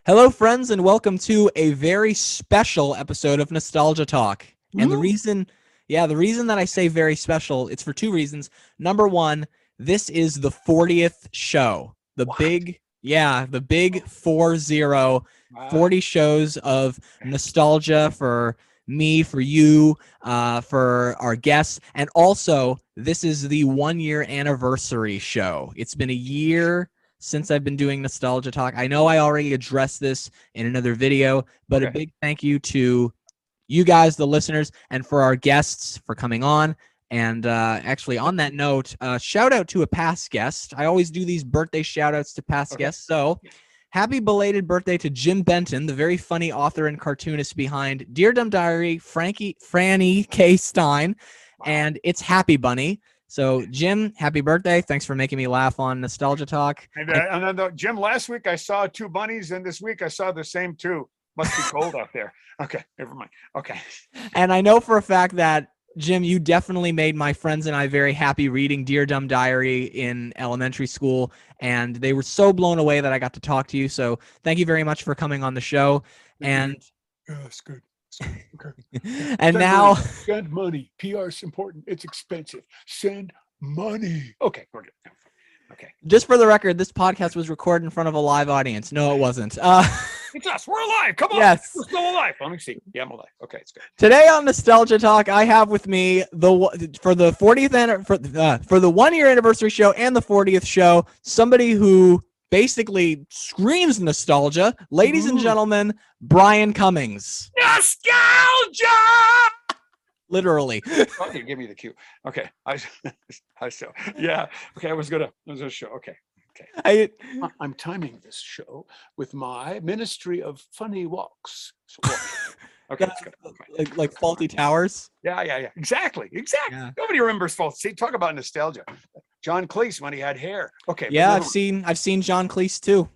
Hello, friends, and welcome to a very special episode of Nostalgia Talk. And the reason that I say very special, it's for two reasons. Number one, this is the 40th show. The big 40, 40 shows of nostalgia for me, for you, for our guests. And also, this is the 1-year anniversary show. It's been a year since I've been doing Nostalgia Talk. I know I already addressed this in another video, but a big thank you to you guys, the listeners, and for our guests for coming on. And actually, on that note, shout out to a past guest. I always do these birthday shout outs to past guests. So happy belated birthday to Jim Benton, the very funny author and cartoonist behind Dear Dumb Diary, Franny K. Stein, and It's Happy Bunny. So, Jim, happy birthday. Thanks for making me laugh on Nostalgia Talk. And Jim, last week I saw two bunnies, and this week I saw the same two. Must be cold out there. Okay, never mind. Okay. And I know for a fact that, Jim, you definitely made my friends and I very happy reading Dear Dumb Diary in elementary school, and they were so blown away that I got to talk to you. So thank you very much for coming on the show. And yeah, that's good. Okay. And now send money. PR is important. It's expensive. Send money. Okay, we're good. Okay. Just for the record, this podcast was recorded in front of a live audience. No, it wasn't. It's us. We're alive. Come on. Yes. We're still alive. Let me see. Yeah, I'm alive. Okay, it's good. Today on Nostalgia Talk, I have with me for the 1-year anniversary show and the 40th show, somebody who basically screams nostalgia. Ladies and gentlemen, Brian Cummings. Nostalgia! Literally. Okay, give me the cue. Okay. Yeah. Okay, I was gonna show. Okay. I'm timing this show with my Ministry of Funny Walks. Okay, that's good. Okay. Like Faulty Towers. Yeah. Exactly. Yeah. Nobody remembers Faulty. See, talk about nostalgia. John Cleese when he had hair. Okay. Yeah, I've seen John Cleese too.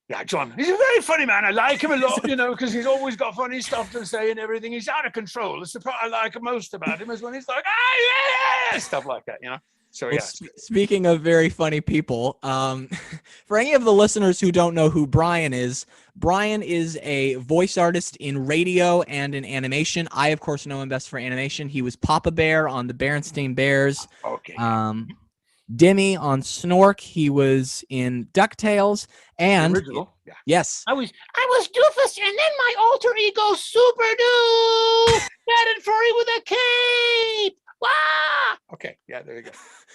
Yeah, John. He's a very funny man. I like him a lot, because he's always got funny stuff to say and everything. He's out of control. It's the part I like most about him is when he's like, yeah, stuff like that, So yeah. Speaking of very funny people, for any of the listeners who don't know who Brian is a voice artist in radio and in animation. I, of course, know him best for animation. He was Papa Bear on the Berenstain Bears. Okay. Dimmy on Snork. He was in DuckTales and original. Yeah. Yes. I was Doofus, and then my alter ego Super Doo, fat and furry with a cape. Wow. Okay. Yeah, there you go.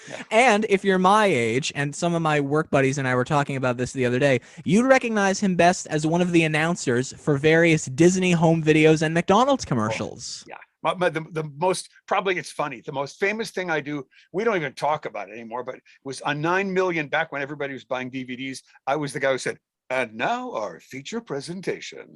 Yeah. And if you're my age, and some of my work buddies and I were talking about this the other day, you'd recognize him best as one of the announcers for various Disney home videos and McDonald's commercials. Yeah. The most, probably it's funny, the most famous thing I do, we don't even talk about it anymore, but it was on 9 million, back when everybody was buying DVDs, I was the guy who said, and now our feature presentation.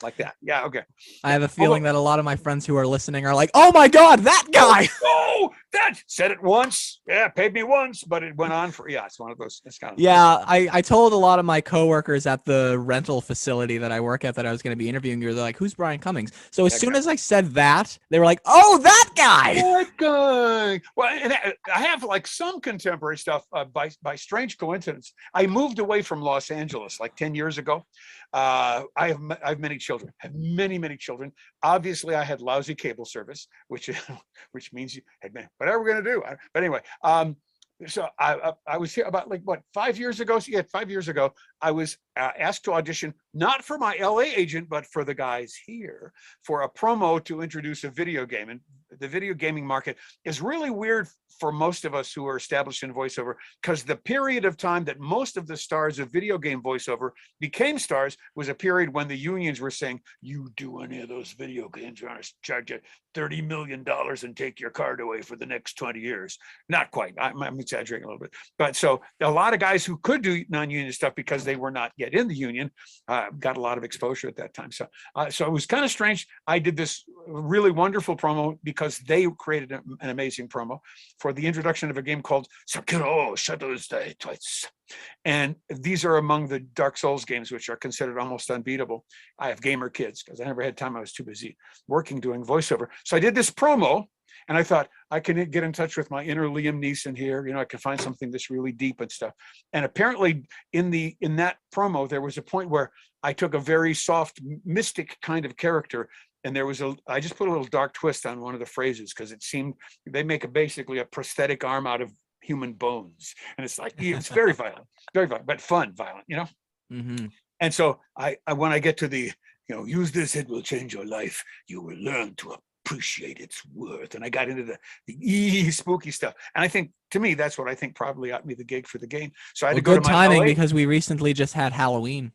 Like that. Yeah, okay. I have a feeling that a lot of my friends who are listening are like, oh my God, that guy. Oh, that said it once. Yeah, paid me once, but it went on for, it's one of those. It's kind of I told a lot of my coworkers at the rental facility that I work at that I was going to be interviewing you. They're like, who's Brian Cummings? So as soon as I said that, they were like, oh, that guy. That guy. Well, and I have like some contemporary stuff by strange coincidence. I moved away from Los Angeles like 10 years ago. I have many children, many children. Obviously, I had lousy cable service, which means you had whatever we're going to do. But anyway, so I was here about 5 years ago. So 5 years ago, I was asked to audition, not for my LA agent, but for the guys here for a promo to introduce a video game. And the video gaming market is really weird for most of us who are established in voiceover, because the period of time that most of the stars of video game voiceover became stars was a period when the unions were saying, you do any of those video games, you're going to charge you $30 million and take your card away for the next 20 years. Not quite. I'm exaggerating a little bit. But so a lot of guys who could do non-union stuff because they were not yet in the union got a lot of exposure at that time. So it was kind of strange. I did this really wonderful promo because because they created an amazing promo for the introduction of a game called Sekiro Shadows Die Twice. And these are among the Dark Souls games, which are considered almost unbeatable. I have gamer kids because I never had time. I was too busy working, doing voiceover. So I did this promo, and I thought I can get in touch with my inner Liam Neeson here. You know, I can find something that's really deep and stuff. And apparently in that promo, there was a point where I took a very soft mystic kind of character, and I just put a little dark twist on one of the phrases because it seemed they make basically a prosthetic arm out of human bones, and it's like it's very violent, but fun violent, you know. Mm-hmm. And so I when I get to the, you know, use this, it will change your life, you will learn to appreciate its worth, and I got into the spooky stuff, and I think, to me, that's what I think probably got me the gig for the game. So I had to go good to my timing LA. because we recently just had Halloween.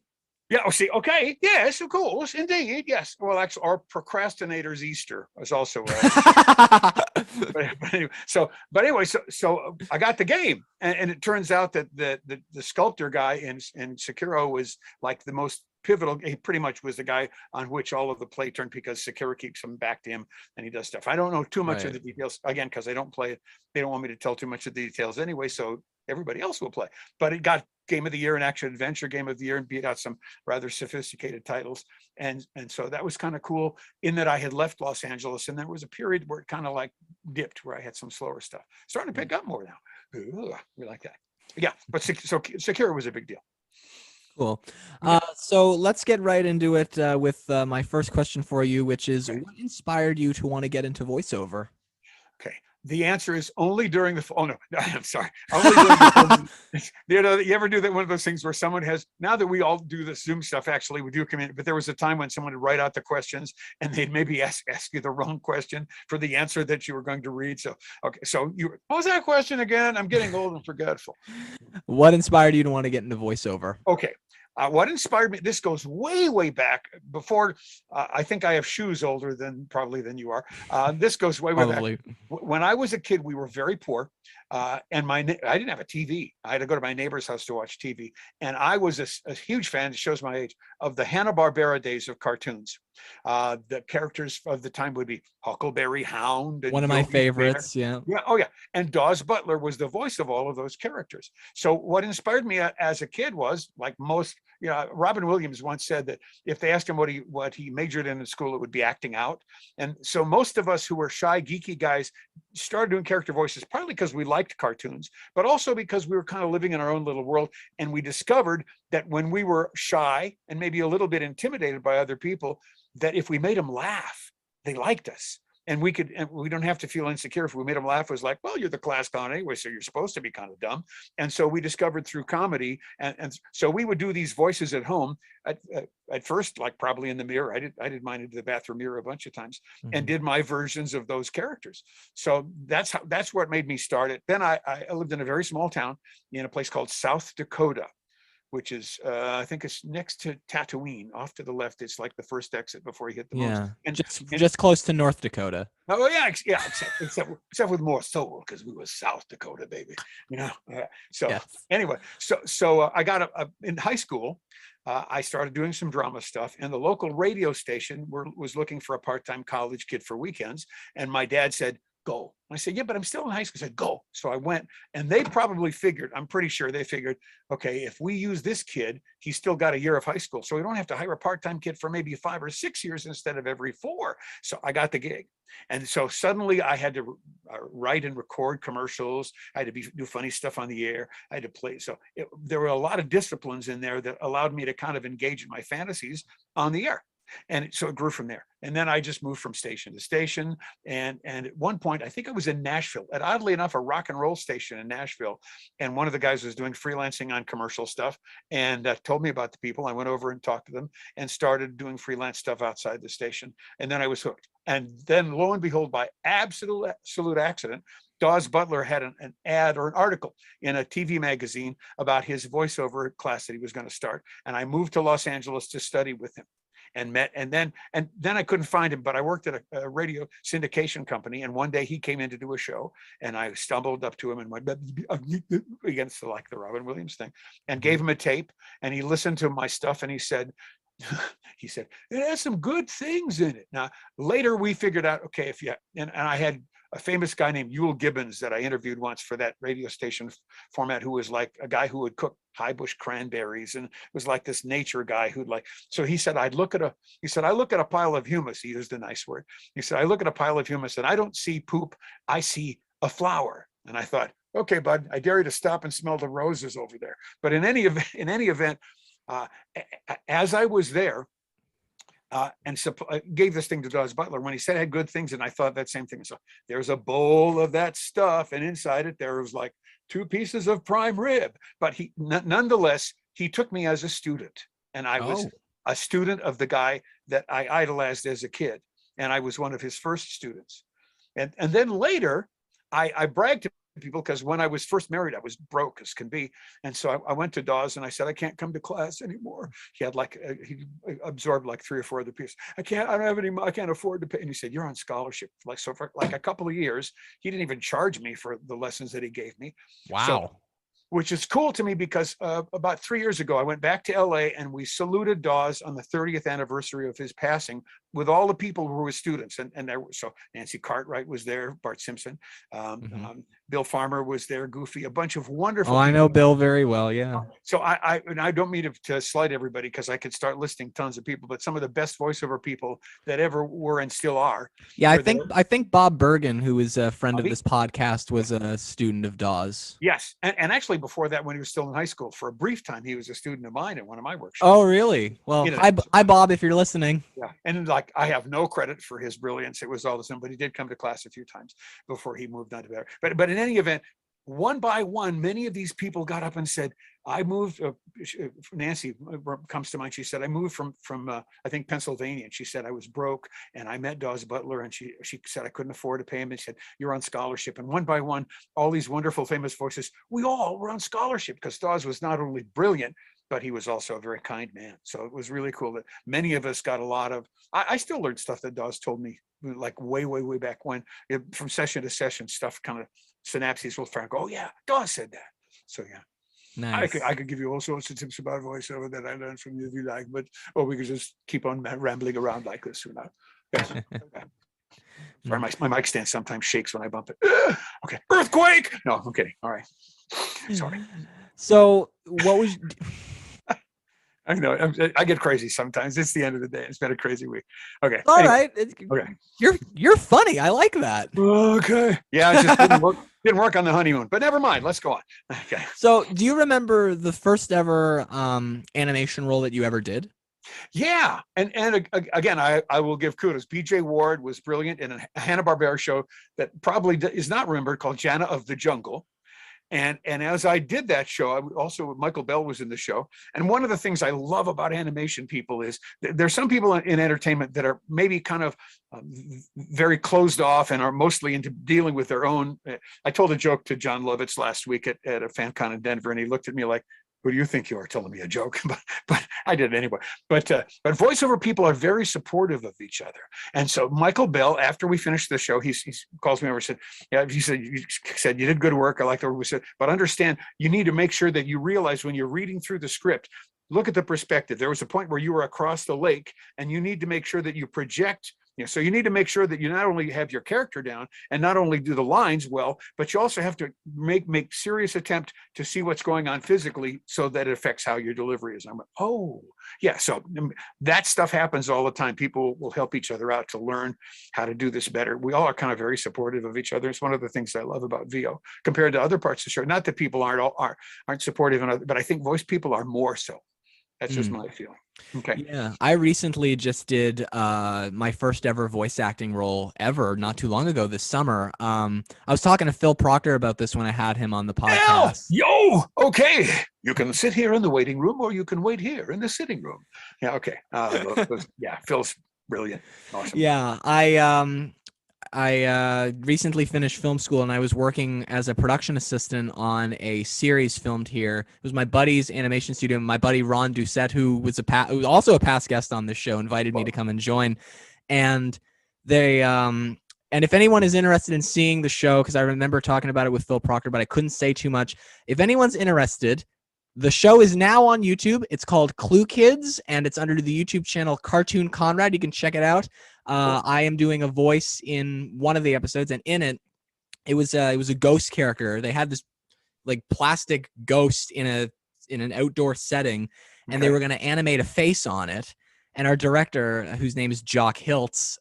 Yeah. Oh, see. Okay. Yes. Of course. Indeed. Yes. Well, actually, our procrastinator's Easter was also. But anyway, so I got the game, and it turns out that the sculptor guy in Sekiro was like the most pivotal. He pretty much was the guy on which all of the play turned, because Sekiro keeps him back to him, and he does stuff. I don't know too much of the details, again, because I don't play it. They don't want me to tell too much of the details anyway, so everybody else will play. But it got Game of the Year and Action Adventure Game of the Year, and beat out some rather sophisticated titles. And so that was kind of cool, in that I had left Los Angeles, and there was a period where it kind of like dipped, where I had some slower stuff starting to pick up more now. Ooh, we like that. Yeah, but so Sekiro was a big deal. Cool. So let's get right into it with my first question for you, which is, what inspired you to want to get into voiceover? Okay. The answer is only during the, oh no, I'm sorry. Only during the, you know, you ever do that, one of those things where someone has, now that we all do the Zoom stuff, actually, we do come in, but there was a time when someone would write out the questions, and they'd maybe ask you the wrong question for the answer that you were going to read. So, okay. So what was that question again? I'm getting old and forgetful. What inspired you to want to get into voiceover? Okay. What inspired me, this goes way, way back before, I think I have shoes older than you are. This goes way, way back. When I was a kid, we were very poor. And I didn't have a TV. I had to go to my neighbor's house to watch TV. And I was a huge fan, it shows my age, of the Hanna-Barbera days of cartoons. The characters of the time would be Huckleberry Hound. And one of my favorites, Bear. Yeah. Oh, yeah. And Dawes Butler was the voice of all of those characters. So what inspired me as a kid was, like most, you know, Robin Williams once said that if they asked him what he majored in school, it would be acting out. And so most of us who were shy, geeky guys started doing character voices, partly because we liked cartoons, but also because we were kind of living in our own little world. And we discovered that when we were shy and maybe a little bit intimidated by other people, that if we made them laugh, they liked us. And we don't have to feel insecure if we made them laugh. It was like, well, you're the class clown anyway, so you're supposed to be kind of dumb. And so we discovered through comedy, and so we would do these voices at home at first, like probably in the mirror. I did mine into the bathroom mirror a bunch of times, and did my versions of those characters. So that's what made me start it. Then I lived in a very small town in a place called South Dakota, which is, I think it's next to Tatooine, off to the left. It's like the first exit before you hit the most. And just close to North Dakota. Oh yeah, except with more soul, because we were South Dakota, baby. You know. Anyway, so I got in high school. I started doing some drama stuff, and the local radio station was looking for a part-time college kid for weekends. And my dad said, "Go." I said, "Yeah, but I'm still in high school." I said, "Go." So I went, and they probably figured, I'm pretty sure they figured, okay, if we use this kid, he's still got a year of high school, so we don't have to hire a part-time kid for maybe 5 or 6 years instead of every 4. So I got the gig. And so suddenly I had to write and record commercials. I had to do funny stuff on the air. I had to play. So there were a lot of disciplines in there that allowed me to kind of engage in my fantasies on the air. And so it grew from there. And then I just moved from station to station. And at one point, I think I was in Nashville, at oddly enough, a rock and roll station in Nashville. And one of the guys was doing freelancing on commercial stuff, and told me about the people. I went over and talked to them and started doing freelance stuff outside the station. And then I was hooked. And then lo and behold, by absolute accident, Dawes Butler had an ad or an article in a TV magazine about his voiceover class that he was going to start. And I moved to Los Angeles to study with him. And then I couldn't find him, but I worked at a radio syndication company, and one day he came in to do a show, and I stumbled up to him and went against like the Robin Williams thing, and gave him a tape, and he listened to my stuff, and he said, he said, it has some good things in it. Now, later we figured out, okay, and I had a famous guy named Yule Gibbons that I interviewed once for that radio station format, who was like a guy who would cook high bush cranberries and was like this nature guy who'd like, so he said, I look at a pile of humus. He used a nice word. He said, I look at a pile of humus and I don't see poop. I see a flower. And I thought, okay, bud, I dare you to stop and smell the roses over there. But in any event, as I was there, and gave this thing to Dawes Butler, when he said it had good things, and I thought that same thing. So there's a bowl of that stuff, and inside it there was like 2 pieces of prime rib. But he nonetheless, he took me as a student, and I was a student of the guy that I idolized as a kid, and I was one of his first students. And then later, I bragged to people, because when I was first married, I was broke as can be. And so I went to Dawes and I said, I can't come to class anymore. He had he absorbed like 3 or 4 other pieces. I don't have any, I can't afford to pay. And he said, you're on scholarship. So for like a couple of years, he didn't even charge me for the lessons that he gave me. Wow. So, which is cool to me, because about 3 years ago, I went back to LA and we saluted Dawes on the 30th anniversary of his passing with all the people who were his students. And there was, so Nancy Cartwright was there, Bart Simpson, Bill Farmer was there, Goofy, a bunch of wonderful. Oh, I know Bill very well. Yeah. So I don't mean to slight everybody, because I could start listing tons of people, but some of the best voiceover people that ever were and still are. Yeah, I think Bob Bergen, who is a friend of this podcast, was a student of Dawes. Yes, and actually before that, when he was still in high school, for a brief time, he was a student of mine at one of my workshops. Oh, really? Well, hi, Bob, if you're listening. Yeah, and like I have no credit for his brilliance. It was all the same, but he did come to class a few times before he moved on to better. But in any event, one by one, many of these people got up and said, I moved, Nancy comes to mind. She said, I moved from I think Pennsylvania. And she said, I was broke and I met Dawes Butler, and she said, I couldn't afford to pay him. And she said, you're on scholarship. And one by one, all these wonderful, famous voices, we all were on scholarship, because Dawes was not only brilliant, but he was also a very kind man. So it was really cool that many of us got a lot of, I still learned stuff that Dawes told me like way, way, way back when, from session to session, stuff kind of synapses will Frank. Oh yeah, Dawes said that. So yeah. Nice. I could give you all sorts of tips about voiceover that I learned from you if you like, or we could just keep on rambling around like this. Yes. Okay. Sorry, my mic stand sometimes shakes when I bump it. Okay. Earthquake. No, I'm kidding. All right. Sorry. So what was... I know I get crazy sometimes. It's the end of the day. It's been a crazy week. Okay. All anyway. right. Okay. You're funny. I like that. Okay. Yeah, it just didn't work on the honeymoon, but never mind. Let's go on. Okay. So do you remember the first ever animation role that you ever did? Yeah. And again, I will give kudos. BJ Ward was brilliant in a Hanna-Barbera show that probably is not remembered, called Jana of the Jungle. And as I did that show, Michael Bell was in the show. And one of the things I love about animation people is there's some people in entertainment that are maybe kind of very closed off and are mostly into dealing with their own. I told a joke to John Lovitz last week at a fan con in Denver, and he looked at me like, who do you think you are, telling me a joke? but I did it anyway. But voiceover people are very supportive of each other. And so Michael Bell, after we finished the show, he calls me over and said, yeah, you said you did good work. I like the work we said, but understand, you need to make sure that you realize when you're reading through the script, look at the perspective. There was a point where you were across the lake, and you need to make sure that you project. So you need to make sure that you not only have your character down and not only do the lines well, but you also have to make serious attempt to see what's going on physically, so that it affects how your delivery is. I'm like, oh, yeah. So that stuff happens all the time. People will help each other out to learn how to do this better. We all are kind of very supportive of each other. It's one of the things I love about VO compared to other parts of the show. Not that people aren't supportive, but I think voice people are more so. That's just my feeling. Okay. Yeah, I recently just did my first ever voice acting role ever, not too long ago this summer. I was talking to Phil Proctor about this when I had him on the podcast. Yo, okay. You can sit here in the waiting room, or you can wait here in the sitting room. Yeah, okay. Yeah, Phil's brilliant. Awesome. Yeah, I recently finished film school, and I was working as a production assistant on a series filmed here. It was my buddy's animation studio. My buddy Ron Doucette, who was also a past guest on this show, invited me to come and join. And they and if anyone is interested in seeing the show, because I remember talking about it with Phil Proctor, but I couldn't say too much. If anyone's interested, the show is now on YouTube. It's called Clue Kids, and it's under the YouTube channel Cartoon Conrad. You can check it out. I am doing a voice in one of the episodes, and in it, it was a ghost character. They had this like plastic ghost in an outdoor setting, and they were going to animate a face on it. And our director, whose name is Jock Hiltz,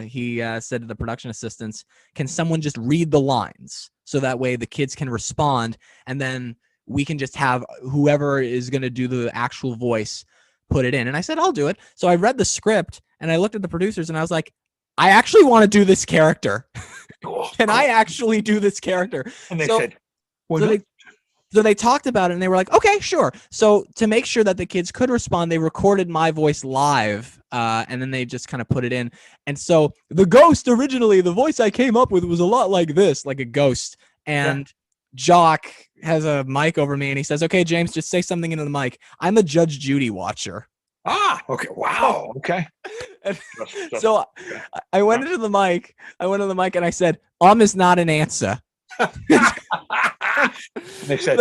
he said to the production assistants, "Can someone just read the lines so that way the kids can respond, and then we can just have whoever is going to do the actual voice put it in?" And I said, "I'll do it." So I read the script and I looked at the producers and I was like, "I actually want to do this character. Can I actually do this character?" And they said, so they talked about it and they were like, "Okay, sure." So to make sure that the kids could respond, they recorded my voice live, and then they just kind of put it in. And so the ghost originally, the voice I came up with was a lot like this, like a ghost. And Jock has a mic over me and he says, "Okay, James, just say something into the mic." I'm a Judge Judy watcher. Okay. Wow. Okay. So I went into the mic. And I said, "Is not an answer." They said,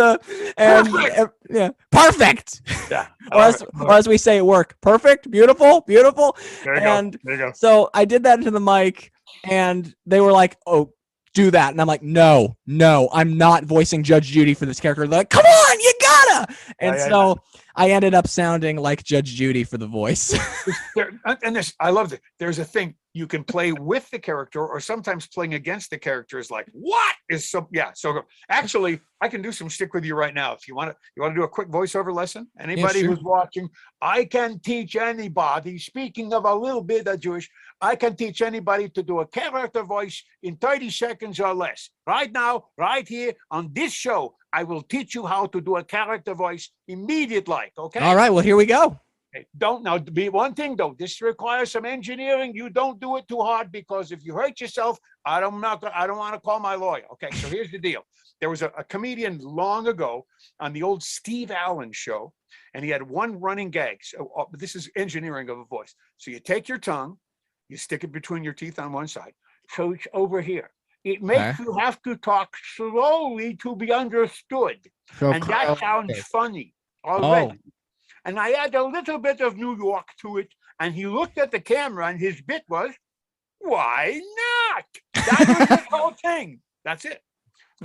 perfect. Yeah. Or as we say at work, perfect, beautiful. There you go. So I did that into the mic, and they were like, "Oh, do that." And I'm like, no, I'm not voicing Judge Judy for this character. They're like, "Come on, you gotta." And I ended up sounding like Judge Judy for the voice. I love it. There's a thing you can play with the character, or sometimes playing against the character is like, what is so? Yeah. So actually, I can do some stick with you right now. If you want to do a quick voiceover lesson. Anybody who's watching, I can teach anybody. Speaking of a little bit of Jewish, I can teach anybody to do a character voice in 30 seconds or less. Right now, right here on this show, I will teach you how to do a character voice immediately. Okay. All right. Well, here we go. Okay, be one thing though. This requires some engineering. You don't do it too hard, because if you hurt yourself, I don't want to call my lawyer. Okay. So here's the deal. There was a comedian long ago on the old Steve Allen show, and he had one running gag. So this is engineering of a voice. So you take your tongue, you stick it between your teeth on one side. So it's over here. It makes you have to talk slowly to be understood. And that sounds funny already. And I add a little bit of New York to it. And he looked at the camera and his bit was, "Why not?" That was the whole thing. That's it.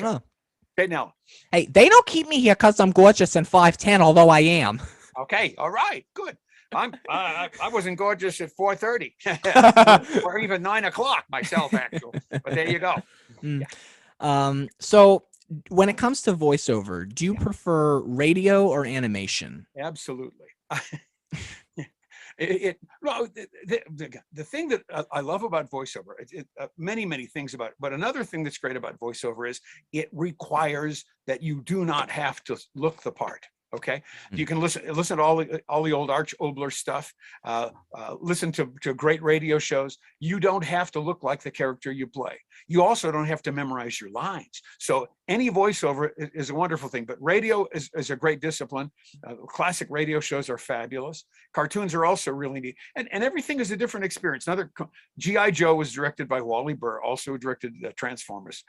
Okay, now. Hey, they don't keep me here because I'm gorgeous and 5'10", although I am. Okay, all right, good. I wasn't gorgeous at 4:30 or even 9 o'clock myself, actually. But there you go. Yeah. So when it comes to voiceover, do you prefer radio or animation? Absolutely. The thing that I love about voiceover, many things about it, but another thing that's great about voiceover is it requires that you do not have to look the part. Okay, you can listen to all the old Arch Obler stuff. Listen to great radio shows. You don't have to look like the character you play. You also don't have to memorize your lines. So any voiceover is a wonderful thing. But radio is a great discipline. Classic radio shows are fabulous. Cartoons are also really neat, and everything is a different experience. Another G.I. Joe was directed by Wally Burr, also directed Transformers.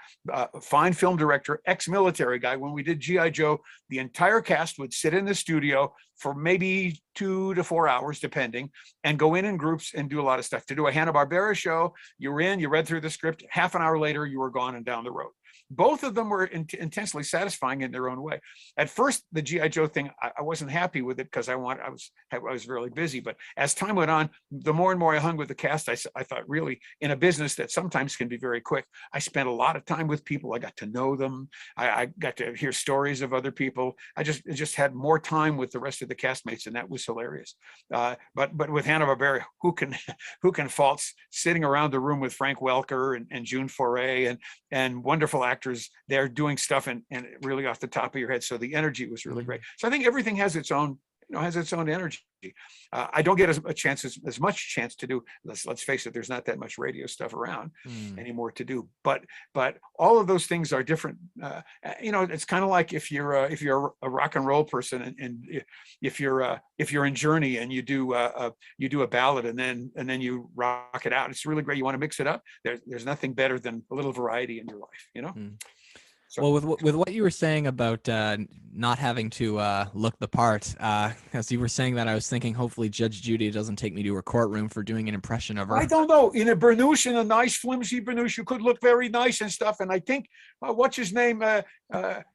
Fine film director, ex-military guy. When we did G.I. Joe, the entire cast would sit in the studio for maybe 2 to 4 hours, depending, and go in groups and do a lot of stuff. To do a Hanna-Barbera show, you read through the script, half an hour later, you were gone and down the road. Both of them were intensely satisfying in their own way. At first, the G.I. Joe thing, I wasn't happy with it because I was really busy. But as time went on, the more and more I hung with the cast, I thought, really, in a business that sometimes can be very quick, I spent a lot of time with people. I got to know them. I got to hear stories of other people. I just had more time with the rest of the castmates, and that was hilarious. But with Hanna-Barbera, who can fault sitting around the room with Frank Welker and June Foray and wonderful actors there doing stuff and really off the top of your head. So the energy was really great. So I think everything has its own energy. I don't get as much chance to do. Let's face it, there's not that much radio stuff around anymore to do. But all of those things are different. It's kind of like if you're a rock and roll person, and if you're in Journey and you do a ballad and then you rock it out. It's really great. You want to mix it up. There's nothing better than a little variety in your life. So, Well, with what you were saying about not having to look the part, as you were saying that, I was thinking hopefully Judge Judy doesn't take me to her courtroom for doing an impression of her. I don't know. In a burnous, in a nice flimsy burnous, you could look very nice and stuff. And I think what's his name,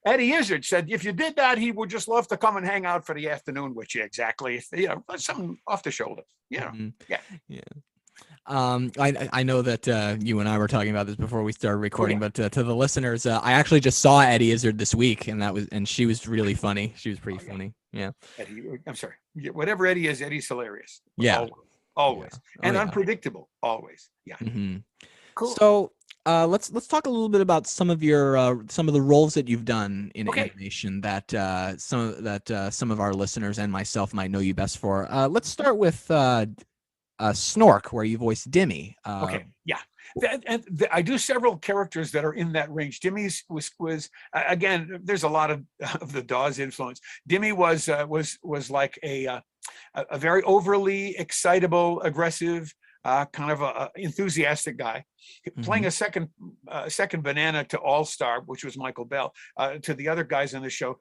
Eddie Izzard said if you did that, he would just love to come and hang out for the afternoon with you. Exactly, something off the shoulder. Mm-hmm. Yeah. I know that you and I were talking about this before we started recording, but to the listeners, I actually just saw Eddie Izzard this week, and she was really funny. She was pretty funny. Yeah. Eddie, I'm sorry. Whatever Eddie is, Eddie's hilarious. Yeah. Always. Yeah. And unpredictable. Always. Yeah. Mm-hmm. Cool. So let's talk a little bit about some of the roles that you've done in animation that some of our listeners and myself might know you best for. Let's start with Snork, where you voice Dimmy. Okay, yeah. I do several characters that are in that range. Dimmy's was again. There's a lot of the Dawes influence. Dimmy was like a very overly excitable, aggressive, kind of a enthusiastic guy, playing a second banana to All Star, which was Michael Bell, to the other guys in the show.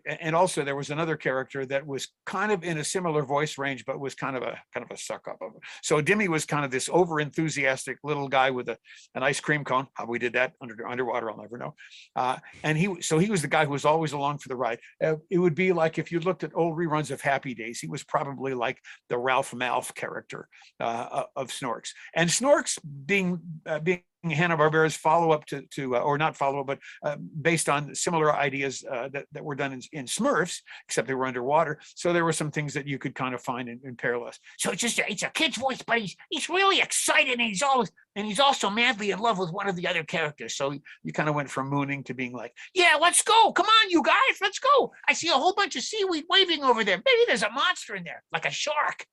And also there was another character that was kind of in a similar voice range, but was kind of a suck up of it. So Dimmy was kind of this over enthusiastic little guy with an ice cream cone. How we did that underwater, I'll never know. And he was the guy who was always along for the ride. It would be like if you looked at old reruns of Happy Days, he was probably like the Ralph Malph character of Snorks. And Snorks being Hanna-Barbera's follow-up to or not follow-up, but based on similar ideas that were done in Smurfs, except they were underwater. So there were some things that you could kind of find in parallels. So it's a kid's voice, but he's really excited, and he's also madly in love with one of the other characters. So you kind of went from mooning to being like, yeah, let's go. Come on, you guys, let's go. I see a whole bunch of seaweed waving over there. Maybe there's a monster in there, like a shark.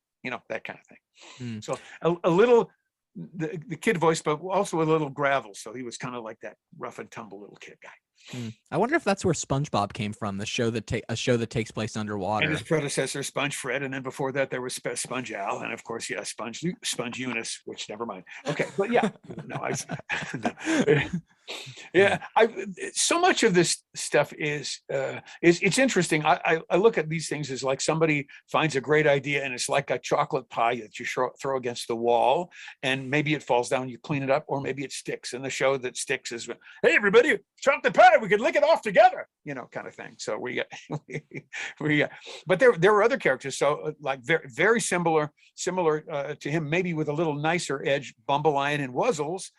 That kind of thing. So a little the kid voice, but also a little gravel. So he was kind of like that rough and tumble little kid guy. I wonder if that's where SpongeBob came from, a show that takes place underwater. And his predecessor, Sponge Fred, and then before that there was Sponge Al, and of course, Sponge Eunice, which never mind. Okay, but yeah, so much of this stuff is it's interesting. I look at these things as like somebody finds a great idea, and it's like a chocolate pie that you throw against the wall, and maybe it falls down, you clean it up, or maybe it sticks. And the show that sticks is, hey, everybody, chocolate pie, we could lick it off together, kind of thing. So but there were other characters. So like very, very similar to him, maybe with a little nicer edge, Bumblelion and Wuzzles,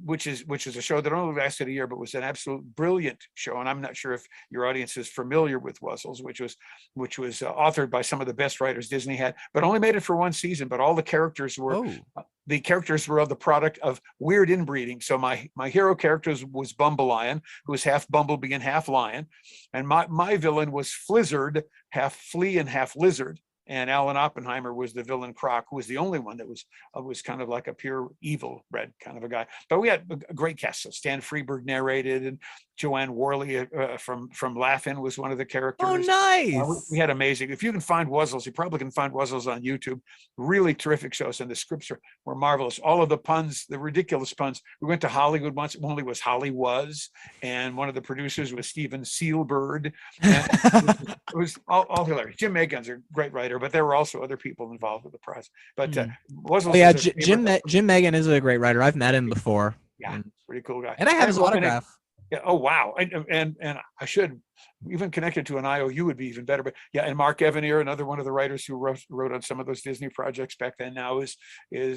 which is a show that only lasted a year, but was an absolute brilliant show. And I'm not sure if your audience is familiar with Wuzzles, which was authored by some of the best writers Disney had, but only made it for one season. But all the characters were of the product of weird inbreeding. So my hero character was Bumblelion, who was half bumblebee and half lion, and my villain was Flizzard, half flea and half lizard. And Alan Oppenheimer was the villain Croc, who was the only one that was kind of like a pure evil red kind of a guy. But we had a great cast. So Stan Freberg narrated, and Joanne Worley from Laugh-In was one of the characters. Oh, nice. We had amazing. If you can find Wuzzles, you probably can find Wuzzles on YouTube. Really terrific shows, and the scripts were marvelous. All of the puns, the ridiculous puns. We went to Hollywood once. Only was Holly was, and one of the producers was Steven Sealbird. It was all hilarious. Jim Megan's a great writer, but there were also other people involved with the project. But Wuzzles. Jim Megan is a great writer. I've met him before. Yeah, pretty cool guy. And I have his autograph. Yeah. Oh wow. And I should even connected to an IOU would be even better. But yeah, and Mark Evanier, another one of the writers who wrote on some of those Disney projects back then, now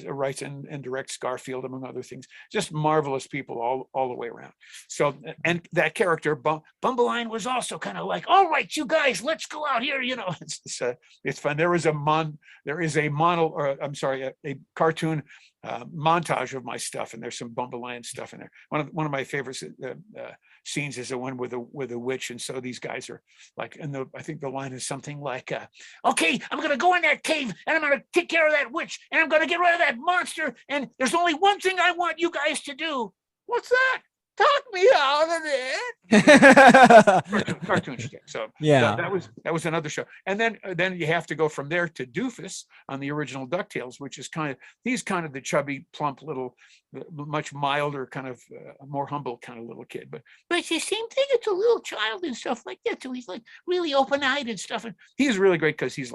writes and directs Garfield, among other things. Just marvelous people all the way around. So, and that character Bumblelion was also kind of like, all right, you guys, let's go out here. It's fun. There is a cartoon montage of my stuff, and there's some Bumblelion stuff in there. One of my favorite scenes is the one with a witch, and so these guys are like, and I think the line is something like, okay, I'm gonna go in that cave and I'm gonna take care of that witch and I'm gonna get rid of that monster, and there's only one thing I want you guys to do. What's that? Talk me out of it. cartoon shtick. So Yeah. that was another show. And then you have to go from there to Doofus on the original DuckTales, which is he's kind of the chubby, plump little, much milder, kind of more humble kind of little kid. But it's the same thing. It's a little child and stuff like that. So he's like really open-eyed and stuff. And he's really great because he's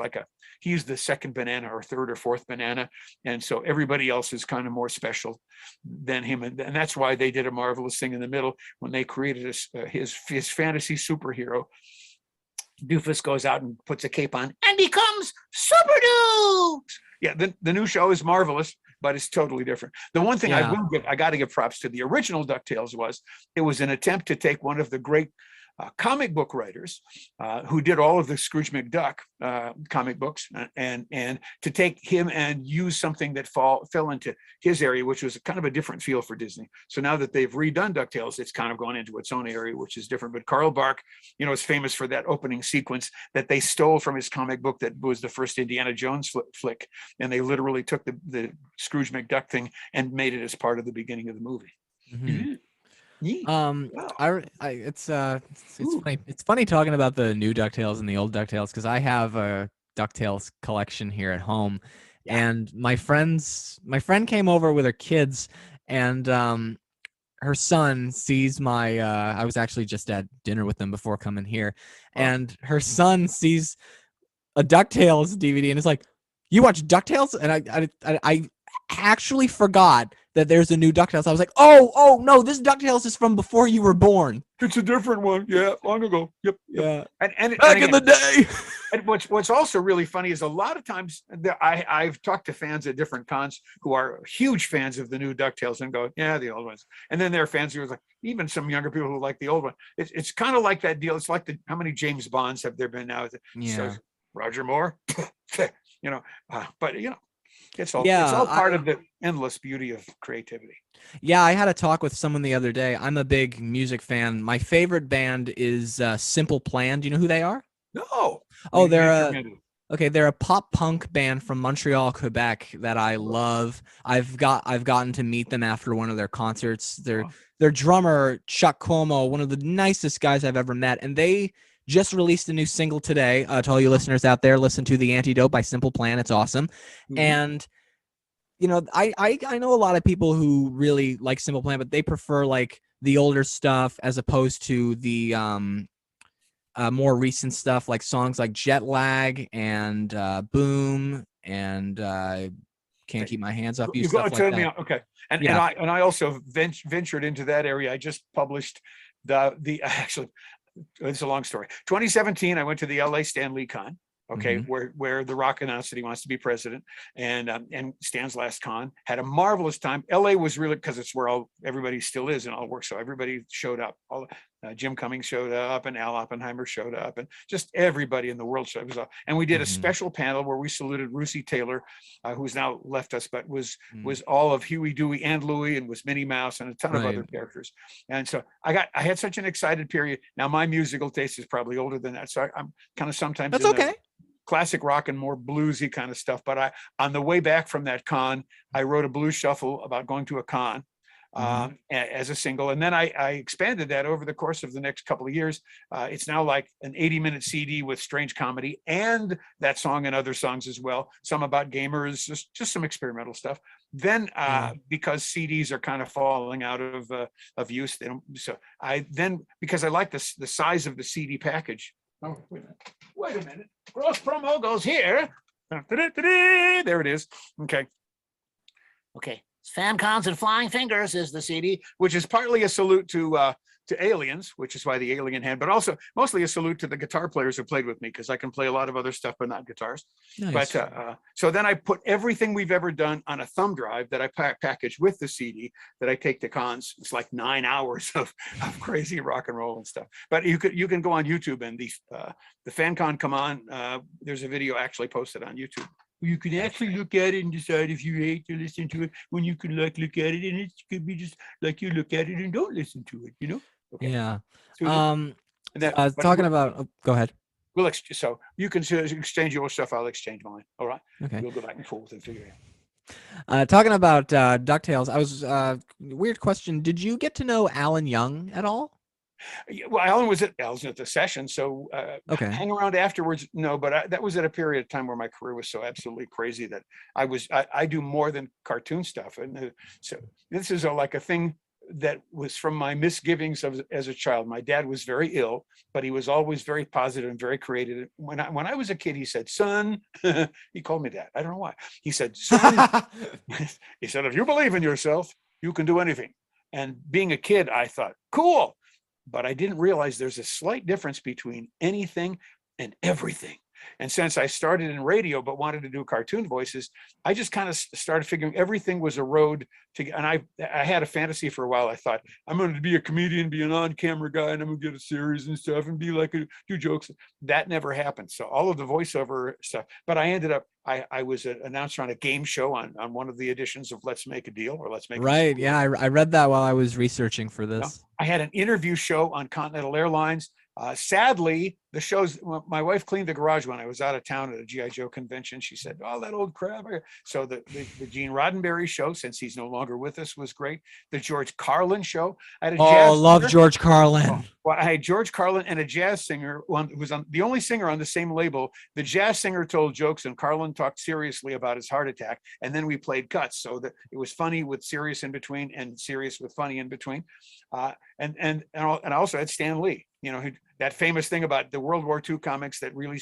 the second banana or third or fourth banana. And so everybody else is kind of more special than him. And that's why they did a marvelous thing in the middle when they created his fantasy superhero. Doofus goes out and puts a cape on and becomes Super Dukes. Yeah, the new show is marvelous, but it's totally different. The one thing I got to give props to the original DuckTales it was an attempt to take one of the great comic book writers who did all of the Scrooge McDuck comic books, and to take him and use something that fell into his area, which was kind of a different feel for Disney. So now that they've redone DuckTales, it's kind of gone into its own area, which is different. But Carl Bark, is famous for that opening sequence that they stole from his comic book that was the first Indiana Jones flick, and they literally took the Scrooge McDuck thing and made it as part of the beginning of the movie. Mm-hmm. It's funny. It's funny talking about the new DuckTales and the old DuckTales because I have a DuckTales collection here at home, and my friend came over with her kids, and her son sees my. I was actually just at dinner with them before coming here, and her son sees a DuckTales DVD and is like, "You watch DuckTales?" And I actually forgot that there's a new DuckTales. I was like, oh no, this DuckTales is from before you were born. It's a different one. Yeah, long ago. Yep. Yeah. And back in the day. And what's also really funny is a lot of times I've talked to fans at different cons who are huge fans of the new DuckTales and go, yeah, the old ones. And then there are fans who are like, even some younger people who like the old one. It's kind of like that deal. It's like how many James Bonds have there been now? Yeah. So, Roger Moore, but it's all part of the endless beauty of creativity. Yeah, I had a talk with someone the other day. I'm a big music fan. My favorite band is Simple Plan. Do you know who they are? No. Oh, they're a pop punk band from Montreal, Quebec that I love. I've gotten to meet them after one of their concerts. Their drummer, Chuck Cuomo, one of the nicest guys I've ever met, and they just released a new single today. To all you listeners out there, listen to The Antidote by Simple Plan. It's awesome. Mm-hmm. And I know a lot of people who really like Simple Plan, but they prefer like the older stuff as opposed to the more recent stuff, like songs like Jet Lag and Boom and Can't Keep My Hands Off You. Stuff like that. Okay. And I also ventured into that area. I just published actually. It's a long story. 2017, I went to the LA Stan Lee Con, where The Rock announced that he wants to be president, and Stan's last con had a marvelous time. LA was really, because it's where everybody still is and all work, so everybody showed up. Jim Cummings showed up, and Al Oppenheimer showed up, and just everybody in the world showed up. And we did a special panel where we saluted Russi Taylor, who's now left us, but was all of Huey, Dewey, and Louie, and was Minnie Mouse, and a ton of other characters. And so I had such an excited period. Now my musical taste is probably older than that, so I'm kind of sometimes that's okay. Classic rock and more bluesy kind of stuff. But on the way back from that con, I wrote a blues shuffle about going to a con. As a single, and then I expanded that over the course of the next couple of years. It's now like an 80-minute CD with strange comedy and that song and other songs as well, some about gamers, just some experimental stuff. Then because CDs are kind of falling out of use, because I like the size of the CD package. Oh, wait a minute. Gross promo goes here. There it is. Okay. Fan Cons and Flying Fingers is the CD, which is partly a salute to Aliens, which is why the alien hand, but also mostly a salute to the guitar players who played with me, because I can play a lot of other stuff, but not guitars. Nice. But so then I put everything we've ever done on a thumb drive that I package with the CD that I take to cons. It's like 9 hours of crazy rock and roll and stuff. But you can go on YouTube, and the Fan Con Come On. There's a video actually posted on YouTube. You can actually look at it and decide if you hate to listen to it, when you can look at it, and it could be just like you look at it and don't listen to it, Okay. Yeah. So talking about, go ahead. So you can exchange your stuff. I'll exchange mine. All right. Okay. We'll go back and forth and figure it out. Talking about DuckTales, I was weird question. Did you get to know Alan Young at all? Well, I was at the session, so Okay. hang around afterwards. No, but that was at a period of time where my career was so absolutely crazy that I do more than cartoon stuff, and so this is like a thing that was from my misgivings as a child. My dad was very ill, but he was always very positive and very creative. When I was a kid, he said, "Son," he called me that. I don't know why. He said, "Son," he said, "if you believe in yourself, you can do anything." And being a kid, I thought, cool. But I didn't realize there's a slight difference between anything and everything. And since I started in radio but wanted to do cartoon voices, I just kind of started figuring everything was a road to get. And I had a fantasy for a while. I thought, I'm going to be a comedian, be an on-camera guy, and I'm going to get a series and stuff and be like do jokes. That never happened. So all of the voiceover stuff. But I ended up, I was an announcer on a game show on one of the editions of Let's Make a Deal or Let's Make a Right. Deal. Yeah, I read that while I was researching for this. I had an interview show on Continental Airlines. Sadly, the shows, my wife cleaned the garage when I was out of town at a G.I. Joe convention. She said, "Oh, that old crap." So the Gene Roddenberry show, since he's no longer with us, was great. The George Carlin show. I had a jazz love singer. George Carlin. Well, I had George Carlin and a jazz singer, one who was the only singer on the same label. The jazz singer told jokes and Carlin talked seriously about his heart attack. And then we played cuts. So that it was funny with serious in between and serious with funny in between. And I also had Stan Lee, that famous thing about the World War II comics that really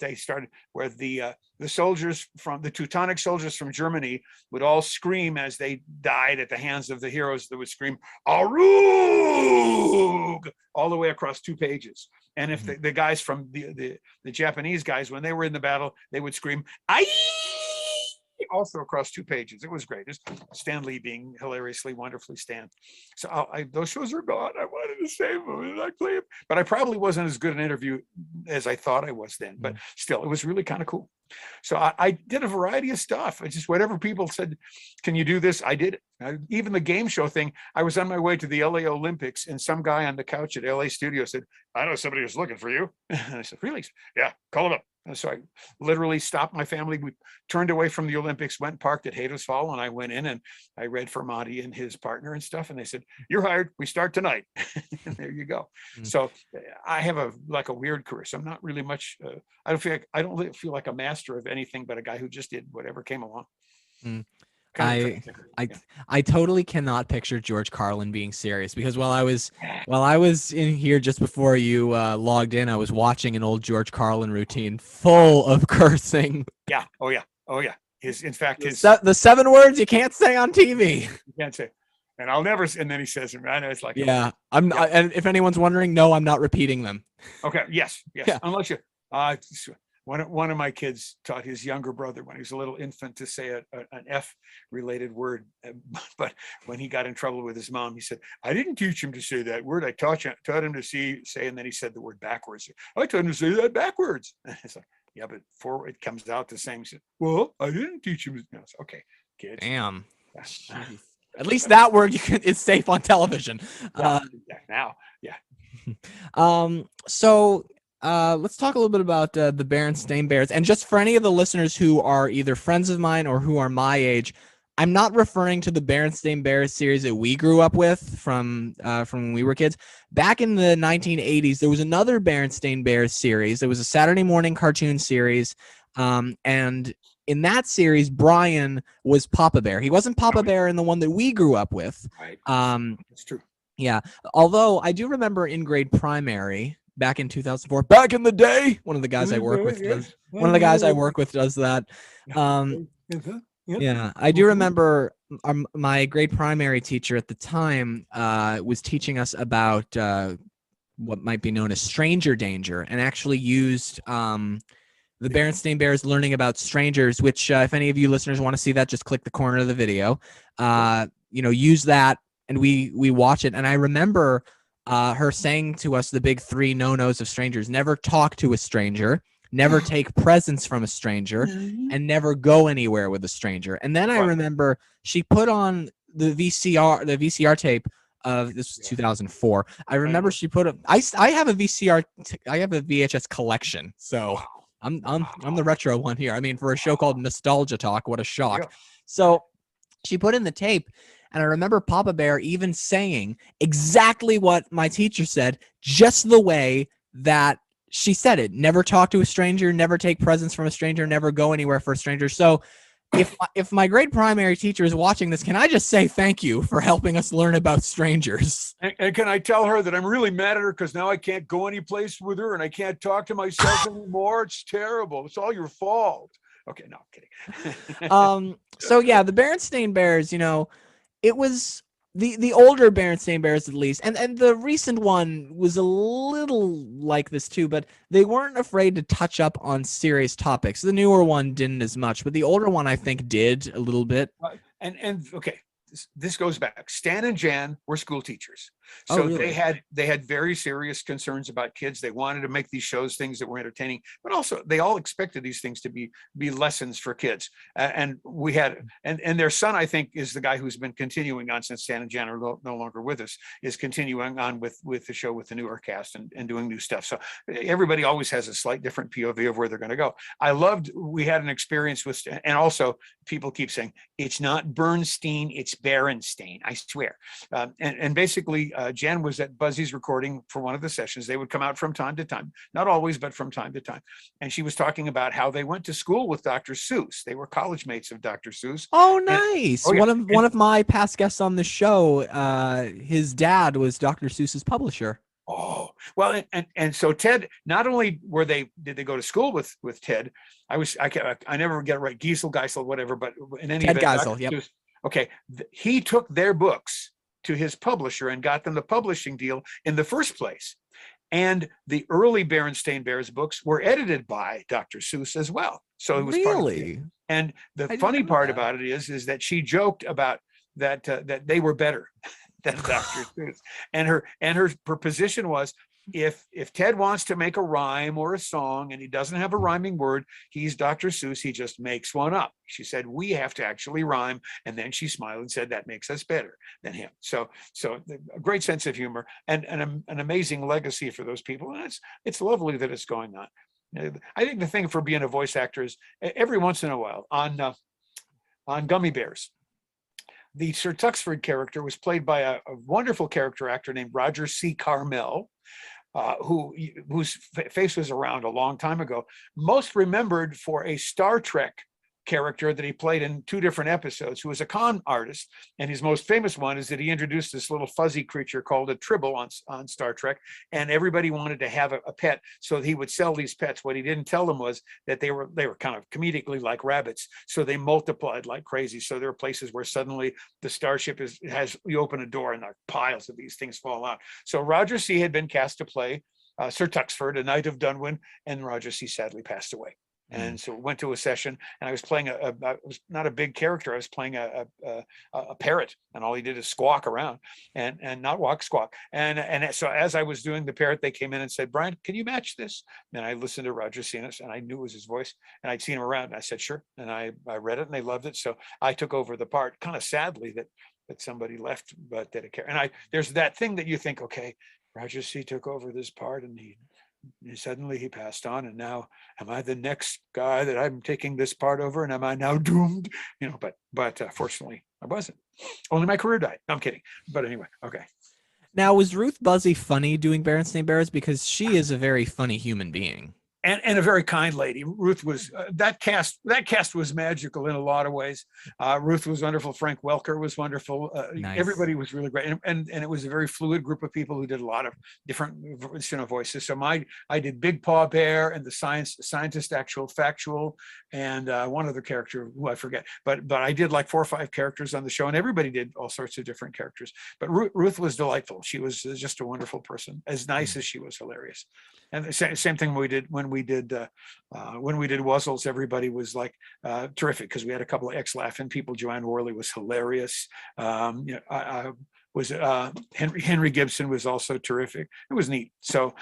they started where the soldiers from the Teutonic soldiers from Germany would all scream as they died at the hands of the heroes that would scream, "Arug!" all the way across 2 pages. And if the guys from the Japanese guys, when they were in the battle, they would scream, "Ai!" also across 2 pages. It was great. Just Stan Lee being hilariously, wonderfully Stan. So those shows are gone. I wanted to save them and I play them, but I probably wasn't as good an interview as I thought I was then. But still, it was really kind of cool. So I did a variety of stuff. I just whatever people said, "Can you do this?" I did it. Even the game show thing. I was on my way to the LA Olympics, and some guy on the couch at LA Studio said, "I know somebody who's looking for you." And I said, "Really?" "Yeah, call him up." And so I literally stopped my family. We turned away from the Olympics, went and parked at Haydos Hall, and I went in and I read for Monty and his partner and stuff. And they said, "You're hired. We start tonight." And there you go. So I have a weird career. So I'm not really much. I don't feel like a master of anything, but a guy who just did whatever came along. I totally cannot picture George Carlin being serious because while I was in here just before you logged in, I was watching an old George Carlin routine full of cursing. Yeah. Oh yeah. The 7 words you can't say on TV. You can't say. And I'll never. And then he says them. I know it's like. Yeah. I'm not. And if anyone's wondering, no, I'm not repeating them. Okay. Yes. Yeah. Unless you. One of my kids taught his younger brother when he was a little infant to say an F-related word, but when he got in trouble with his mom, he said, "I didn't teach him to say that word. I taught him to say," and then he said the word backwards. "I taught him to say that backwards." And it's like, yeah, but it comes out the same. He said, "Well, I didn't teach him." Okay, kids. Damn. At least that word is safe on television. Now. So. Let's talk a little bit about the Berenstain Bears. And just for any of the listeners who are either friends of mine or who are my age, I'm not referring to the Berenstain Bears series that we grew up with from when we were kids. Back in the 1980s, there was another Berenstain Bears series. It was a Saturday morning cartoon series. And in that series, Brian was Papa Bear. He wasn't Papa Bear in the one that we grew up with. Right. That's true. Yeah. Although I do remember in grade primary, back in 2004, back in the day, one of the guys I work with does that. Yeah, I do remember my grade primary teacher at the time was teaching us about what might be known as stranger danger, and actually used the Berenstain Bears learning about strangers, which if any of you listeners want to see that, just click the corner of the video. Use that, and we watch it. And I remember her saying to us the big 3 no-nos of strangers: never talk to a stranger, never take presents from a stranger, and never go anywhere with a stranger. And then I remember she put on the VCR tape of, this was 2004. I remember she put I have a VHS collection. So I'm the retro one here. I mean, for a show called Nostalgia Talk, what a shock. So she put in the tape, And I remember Papa Bear even saying exactly what my teacher said, just the way that she said it. Never talk to a stranger, never take presents from a stranger, never go anywhere for a stranger. So if my grade primary teacher is watching this, can I just say thank you for helping us learn about strangers? And can I tell her that I'm really mad at her because now I can't go any place with her and I can't talk to myself anymore? It's terrible. It's all your fault. Okay, no, I'm kidding. So yeah, the Berenstain Bears, it was the older Berenstain Bears at least, and the recent one was a little like this too, but they weren't afraid to touch up on serious topics. The newer one didn't as much, but the older one I think did a little bit. And okay, this goes back. Stan and Jan were school teachers, Oh, so really? they had very serious concerns about kids. They wanted to make these shows things that were entertaining, but also they all expected these things to be lessons for kids. And we had and their son, I think, is the guy who's been continuing on since Stan and Jan are no longer with us, is continuing on with the show with the newer cast and doing new stuff. So everybody always has a slight different POV of where they're going to go. We had an experience with, and also people keep saying it's not Bernstein, it's Berenstain, I swear. And basically, Jan was at Buzzy's recording for one of the sessions. They would come out from time to time, not always, but from time to time. And she was talking about how they went to school with Dr. Seuss. They were college mates of Dr. Seuss. Oh, nice. Yeah. One of my past guests on the show, his dad was Dr. Seuss's publisher. Oh, well, and so Ted, not only did they go to school with Ted, I never get it right, Geisel, whatever, but in any Ted event, Geisel, yep. Seuss, okay, he took their books to his publisher and got them the publishing deal in the first place. And the early Berenstain Bears books were edited by Dr. Seuss as well. So it was really. And the funny part about it is that she joked about that they were better than Dr. Seuss. And her position was, if Ted wants to make a rhyme or a song and he doesn't have a rhyming word, he's Dr. Seuss, he just makes one up. She said, we have to actually rhyme. And then she smiled and said, that makes us better than him. So a great sense of humor and an amazing legacy for those people. And it's lovely that it's going on. I think the thing for being a voice actor is every once in a while on Gummy Bears, the Sir Tuxford character was played by a wonderful character actor named Roger C. Carmel, whose face was around a long time ago, most remembered for a Star Trek character that he played in 2 different episodes, who was a con artist. And his most famous one is that he introduced this little fuzzy creature called a Tribble on Star Trek, and everybody wanted to have a pet, so he would sell these pets. What he didn't tell them was that they were kind of comedically like rabbits, so they multiplied like crazy. So there are places where suddenly the starship you open a door and like piles of these things fall out. So Roger C. had been cast to play Sir Tuxford, a Knight of Dunwyn, and Roger C. sadly passed away. And so went to a session, and I was playing I was not a big character. I was playing a parrot, and all he did is squawk around and not walk, squawk. And so as I was doing the parrot, they came in and said, Brian, can you match this? And I listened to Roger Cenas, and I knew it was his voice, and I'd seen him around, and I said, sure. And I read it, and they loved it. So I took over the part, kind of sadly that somebody left, but did a care. And there's that thing that you think, okay, Roger C. took over this part, and suddenly he passed on, and now am I the next guy that I'm taking this part over, and am I now doomed? But fortunately I wasn't. Only my career died. No, I'm kidding. But anyway, okay. Now, was Ruth Buzzy funny doing Berenstain Bears? Because she is a very funny human being. And a very kind lady. Ruth was that cast was magical in a lot of ways. Ruth was wonderful. Frank Welker was wonderful. Nice. Everybody was really great, and it was a very fluid group of people who did a lot of different voices. So I did Big Paw Bear and the scientist actual factual, and one other character who I forget. But I did like 4 or 5 characters on the show, and everybody did all sorts of different characters. But Ruth was delightful. She was just a wonderful person, as nice as she was hilarious. And the same thing when we did Wuzzles, everybody was like terrific, because we had a couple of ex-laughing people. Joanne Worley was hilarious. Henry Gibson was also terrific. It was neat. So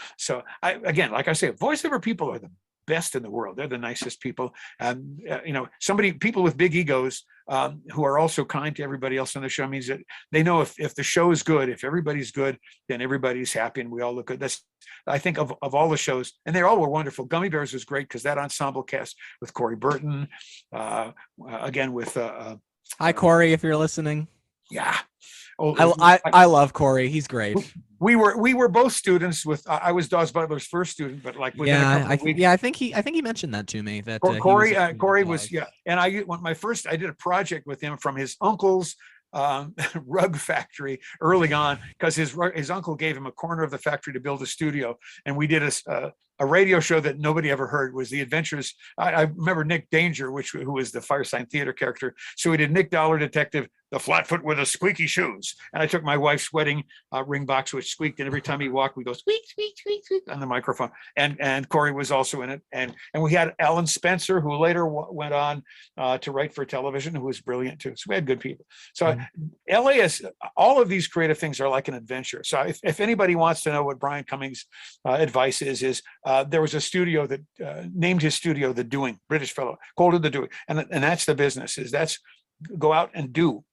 again, like I say, voiceover people are the best in the world. They're the nicest people. People with big egos who are also kind to everybody else on the show, means that they know if the show is good, if everybody's good, then everybody's happy and we all look good. That's, I think, of all the shows, and they all were wonderful. Gummy Bears was great because that ensemble cast with Corey Burton, again with hi Corey, if you're listening. Yeah. Oh, I love Corey. He's great. we were both students with. I was Dawes Butler's first student, but like within a couple of weeks. Yeah, I think he mentioned that to me. That Corey was yeah, and I did a project with him from his uncle's rug factory early on, because his uncle gave him a corner of the factory to build a studio, and we did a radio show that nobody ever heard. It was the adventures. I remember Nick Danger, who was the Firesign Theater character. So we did Nick Dollar Detective, the flatfoot with the squeaky shoes, and I took my wife's wedding ring box, which squeaked, and every time he walked, we go squeak, squeak, squeak, squeak on the microphone. And Corey was also in it, and we had Alan Spencer, who later went on to write for television, who was brilliant too. So we had good people. So LA is, all of these creative things are like an adventure. So if anybody wants to know what Brian Cummings' advice is there was a studio that named his studio The Doing, British fellow, called it The Doing, and that's the business. That's go out and do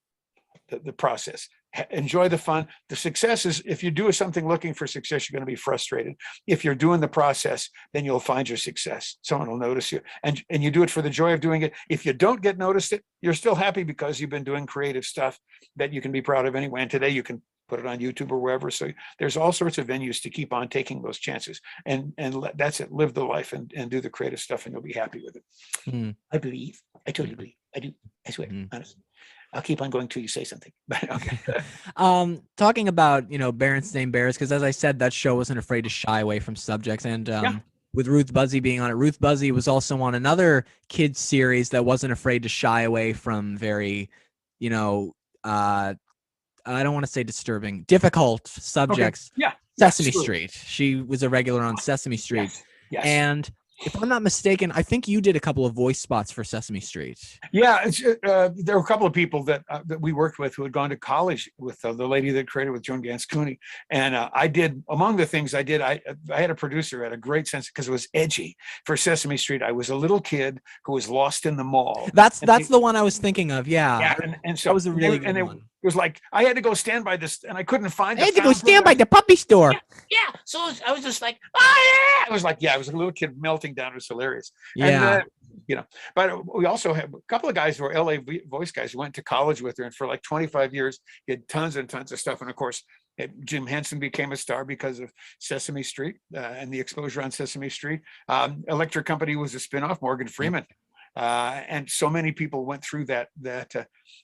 the process. Enjoy the fun. The success is, if you do something looking for success, you're going to be frustrated. If you're doing the process, then you'll find your success. Someone will notice you, and you do it for the joy of doing it. If you don't get noticed, you're still happy because you've been doing creative stuff that you can be proud of anyway. And today you can put it on YouTube or wherever. So there's all sorts of venues to keep on taking those chances, and that's it. Live the life and do the creative stuff, and you'll be happy with it. I believe. I totally believe. I do. I swear. Honestly. I'll keep on going till you say something. Okay. Talking about, Berenstain Bears, because as I said, that show wasn't afraid to shy away from subjects. And with Ruth Buzzy being on it, Ruth Buzzy was also on another kids series that wasn't afraid to shy away from very, I don't want to say disturbing, difficult subjects. Okay. Yeah. Sesame Street. She was a regular on Sesame Street. Yes. And if I'm not mistaken, I think you did a couple of voice spots for Sesame Street. Yeah, there were a couple of people that we worked with who had gone to college with the lady that created with Joan Gans Cooney, and I did, among the things I did, I had a producer who had a great sense, because it was edgy. For Sesame Street, I was a little kid who was lost in the mall. That's the one I was thinking of. Yeah, and so that was a really good one. It was like I had to go stand by this, and I couldn't find. I had to go stand by the puppy store. Yeah. So I was just like, oh I was like, I was a little kid melting down. It was hilarious. Yeah. And, but we also have a couple of guys who are LA voice guys who went to college with her, and for like 25 years, he had tons and tons of stuff. And of course, Jim Henson became a star because of Sesame Street and the exposure on Sesame Street. Electric Company was a spinoff, Morgan Freeman. And so many people went through that,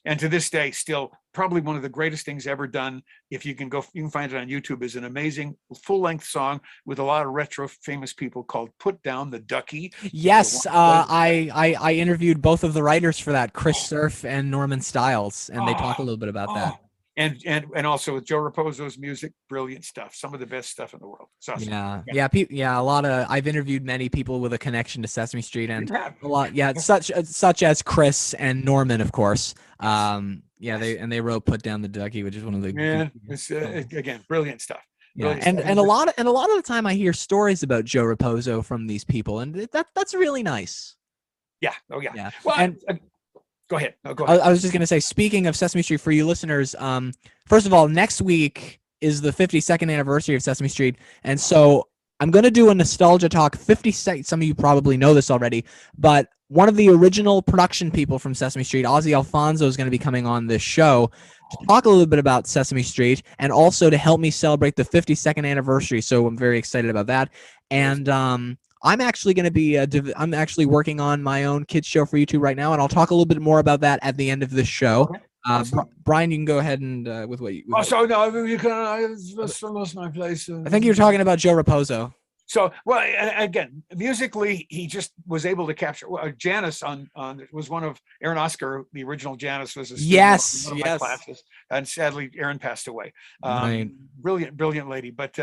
and to this day, still probably one of the greatest things ever done. If you can find it on YouTube, is an amazing full-length song with a lot of retro famous people called "Put Down the Ducky." Yes, I interviewed both of the writers for that, Chris Surf and Norman Stiles, and they talk a little bit about that. And also with Joe Raposo's music, brilliant stuff. Some of the best stuff in the world. Awesome. A lot of, I've interviewed many people with a connection to Sesame Street, and a lot, such as Chris and Norman, of course. They wrote "Put Down the Ducky," which is one of the it's again brilliant stuff. Yeah, and a lot of the time I hear stories about Joe Raposo from these people, and that's really nice. Yeah. Oh yeah. Yeah. Well, and go ahead. No, go ahead. I was just going to say, speaking of Sesame Street, for you listeners, first of all, next week is the 52nd anniversary of Sesame Street. And so I'm going to do a nostalgia talk, 50 some of you probably know this already, but one of the original production people from Sesame Street, Ozzy Alfonso, is going to be coming on this show to talk a little bit about Sesame Street, and also to help me celebrate the 52nd anniversary. So I'm very excited about that. And I'm actually going to be I'm actually working on my own kids show for YouTube right now, and I'll talk a little bit more about that at the end of the show. Okay. Brian, you can go ahead and with what you. You can. I lost my place. I think you were talking about Joe Raposo. So, well, again, musically, he just was able to capture. Janice on was one of Aaron Oscar. The original Janice was a student in one of my classes, and sadly, Aaron passed away. Right. Brilliant lady. But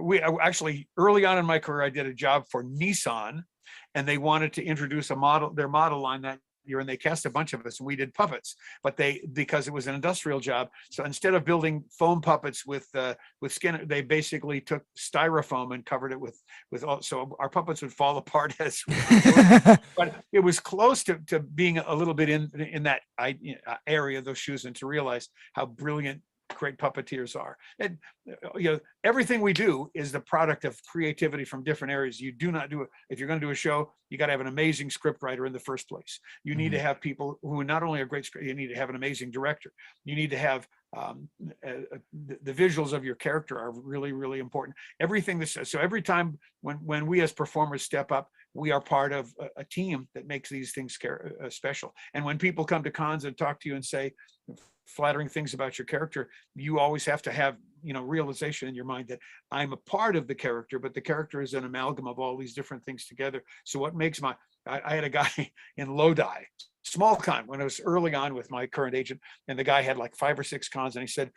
we actually, early on in my career, I did a job for Nissan, and they wanted to introduce their model line that year, and they cast a bunch of us, and we did puppets. But because it was an industrial job, so instead of building foam puppets with skin, they basically took styrofoam and covered it with so our puppets would fall apart as but it was close to being a little bit in that area, those shoes, and to realize how brilliant great puppeteers are. And everything we do is the product of creativity from different areas. You do not do it. If you're going to do a show, you got to have an amazing script writer in the first place. You need to have people who not only are great, you need to have an amazing director. You need to have the visuals of your character are really, really important. Everything so every time when we as performers step up, we are part of a team that makes these things special. And when people come to cons and talk to you and say flattering things about your character, you always have to have realization in your mind that I'm a part of the character, but the character is an amalgam of all these different things together. So what makes I had a guy in Lodi, small con, when I was early on with my current agent, and the guy had like 5 or 6 cons, and he said,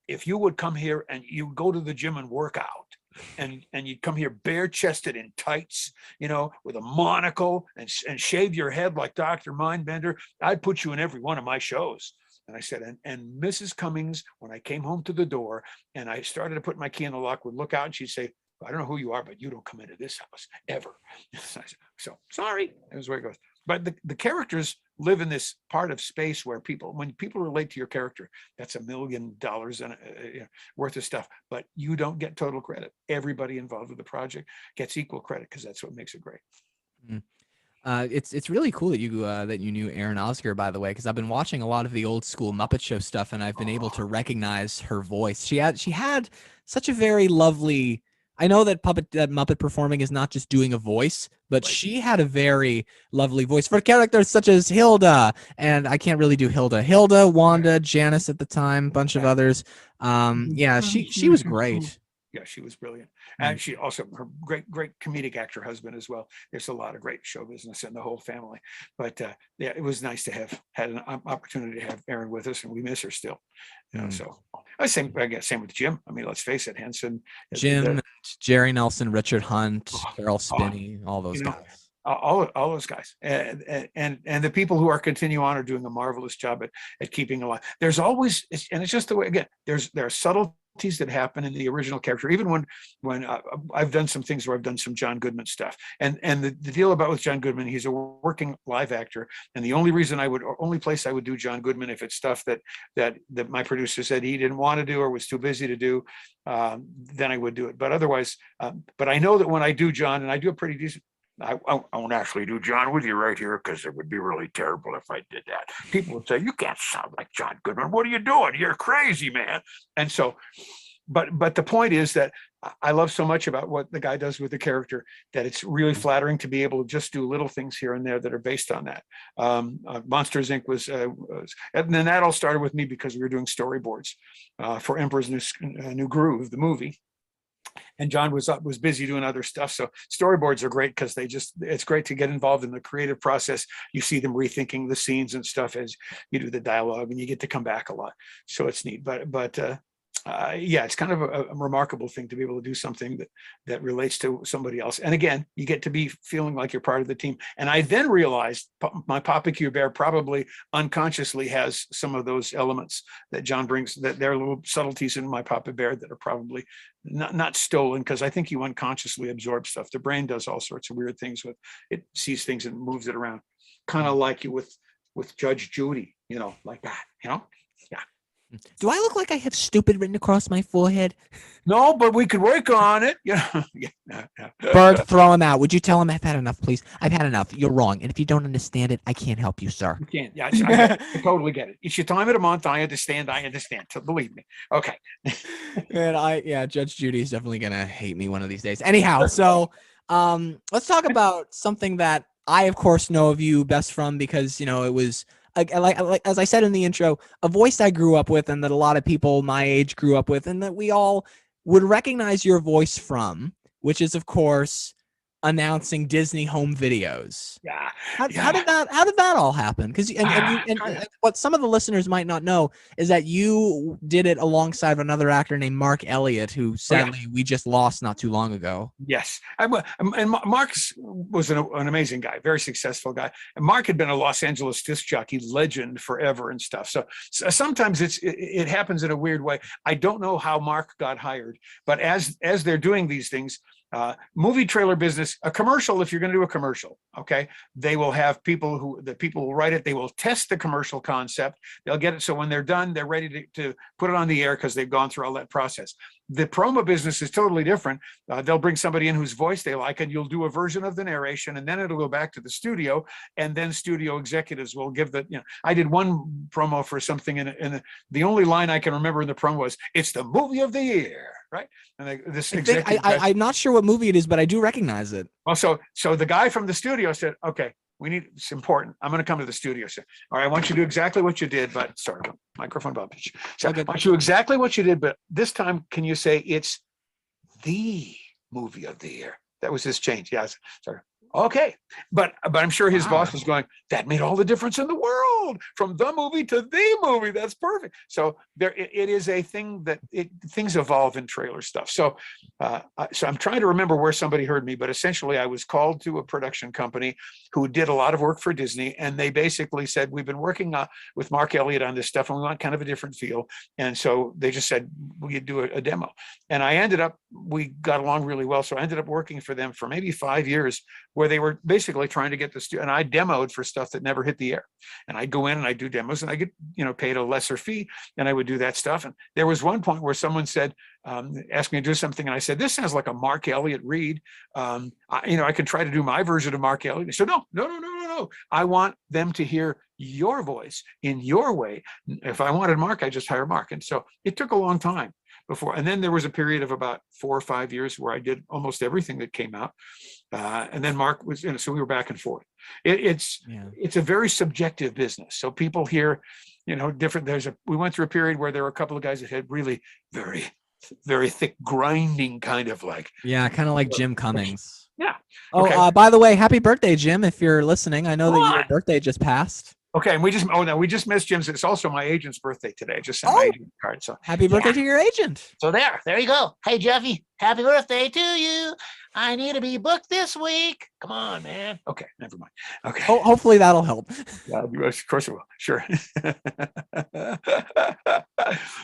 if you would come here and you go to the gym and work out, and you'd come here bare chested in tights, with a monocle and shave your head like Dr. Mindbender, I'd put you in every one of my shows. And I said, and Mrs. Cummings, when I came home to the door and I started to put my key in the lock, would look out and she'd say, I don't know who you are, but you don't come into this house ever. So sorry, that was where it goes. But the characters live in this part of space where when people relate to your character, that's $1 million and worth of stuff. But you don't get total credit. Everybody involved with the project gets equal credit because that's what makes it great. It's really cool that you knew Erin Osger, by the way, because I've been watching a lot of the old school Muppet Show stuff, and I've been able to recognize her voice. She had such a very lovely. I know that Muppet performing is not just doing a voice, but she had a very lovely voice for characters such as Hilda, and I can't really do Hilda. Hilda, Wanda, Janice at the time, bunch of others. She was great. Yeah, she was brilliant. And she also, her great comedic actor husband as well. There's a lot of great show business in the whole family. But it was nice to have had an opportunity to have Erin with us, and we miss her still. So same with Jim. I mean, let's face it, Henson, Jim, Jerry Nelson, Richard Hunt, Carol Spinney, all those guys. All those guys, and the people who are continue on are doing a marvelous job at keeping alive. There's always, and it's just the way, again, there are subtleties that happen in the original character. Even when I've done some things where I've done some John Goodman stuff, and the deal with John Goodman, he's a working live actor, and the only place I would do John Goodman if it's stuff that my producer said he didn't want to do or was too busy to do, then I would do it. But otherwise, but I know that when I do John, and I do a pretty decent. I won't actually do John with you right here because it would be really terrible if I did that. People would say, you can't sound like John Goodman. What are you doing? You're crazy, man. And so, but the point is that I love so much about what the guy does with the character that it's really flattering to be able to just do little things here and there that are based on that. Monsters Inc. was and then that all started with me because we were doing storyboards for Emperor's New Groove, the movie. And John was busy doing other stuff. So storyboards are great because it's great to get involved in the creative process. You see them rethinking the scenes and stuff as you do the dialogue, and you get to come back a lot. So it's neat. But it's kind of a remarkable thing to be able to do something that relates to somebody else. And again, you get to be feeling like you're part of the team. And I then realized my Papa Q Bear probably unconsciously has some of those elements that John brings, that there are little subtleties in my Papa Bear that are probably not stolen, because I think you unconsciously absorb stuff. The brain does all sorts of weird things it sees things and moves it around, kind of like you with Judge Judy, like that, Yeah. Do I look like I have stupid written across my forehead? No, but we could work on it. Bird, throw him out. Would you tell him I've had enough, please? I've had enough. You're wrong. And if you don't understand it, I can't help you, sir. You can't. Yeah, I totally get it. It's your time of the month. I understand. Believe me. Okay. And Judge Judy is definitely going to hate me one of these days. Anyhow, so let's talk about something that I, of course, know of you best from, because, it was... Like as I said in the intro, a voice I grew up with, and that a lot of people my age grew up with, and that we all would recognize your voice from, which is, of course, announcing Disney home videos. Yeah. How did that all happen? Because what some of the listeners might not know is that you did it alongside another actor named Mark Elliott, who sadly we just lost not too long ago. Yes, and Mark was an amazing guy, very successful guy. And Mark had been a Los Angeles disc jockey legend forever and stuff. So sometimes it happens in a weird way. I don't know how Mark got hired, but as they're doing these things, Movie trailer business, a commercial, if you're going to do a commercial, okay, they will have the people will write it. They will test the commercial concept. They'll get it. So when they're done, they're ready to put it on the air because they've gone through all that process. The promo business is totally different. They'll bring somebody in whose voice they like, and you'll do a version of the narration, and then it'll go back to the studio, and then studio executives will give I did one promo for something, and the only line I can remember in the promo was, "It's the movie of the year," right? And I'm not sure what movie it is, but I do recognize it. Well, so the guy from the studio said, "Okay, it's important. I'm going to come to the studio." So, all right, I want you to do exactly what you did, but sorry, microphone bumpage. So I want you exactly what you did, but this time, can you say it's the movie of the year? That was his change. Yes. Sorry. Okay. But I'm sure his boss was going, that made all the difference in the world, from the movie to the movie. That's perfect. So it is a thing that things evolve in trailer stuff. So I'm trying to remember where somebody heard me, but essentially I was called to a production company who did a lot of work for Disney. And they basically said, we've been working with Mark Elliott on this stuff, and we want kind of a different feel. And so they just said, will you do a demo? And we got along really well. So I ended up working for them for maybe 5 years, where they were basically trying to get and I demoed for stuff that never hit the air. And I'd go in and I'd do demos, and I get, paid a lesser fee, and I would do that stuff. And there was one point where someone said, asked me to do something, and I said, this sounds like a Mark Elliott read. I can try to do my version of Mark Elliott. He said, no. I want them to hear your voice in your way. If I wanted Mark, I just hire Mark. And so it took a long time before. And then there was a period of about 4 or 5 years where I did almost everything that came out. And then Mark was, so we were back and forth. It's a very subjective business. So people hear, different. We went through a period where there were a couple of guys that had really very, very thick grinding kind of like. Yeah, kind of like Jim Cummings. Yeah. Oh, okay. By the way, happy birthday, Jim, if you're listening. I know that your birthday just passed. Okay, and we just missed Jim's. It's also my agent's birthday today. I just sent my agent card. So happy birthday to your agent. So there you go. Hey, Jeffy, happy birthday to you. I need to be booked this week. Come on, man. Okay, never mind. Okay. Hopefully that'll help. Yeah, of course it will. Sure.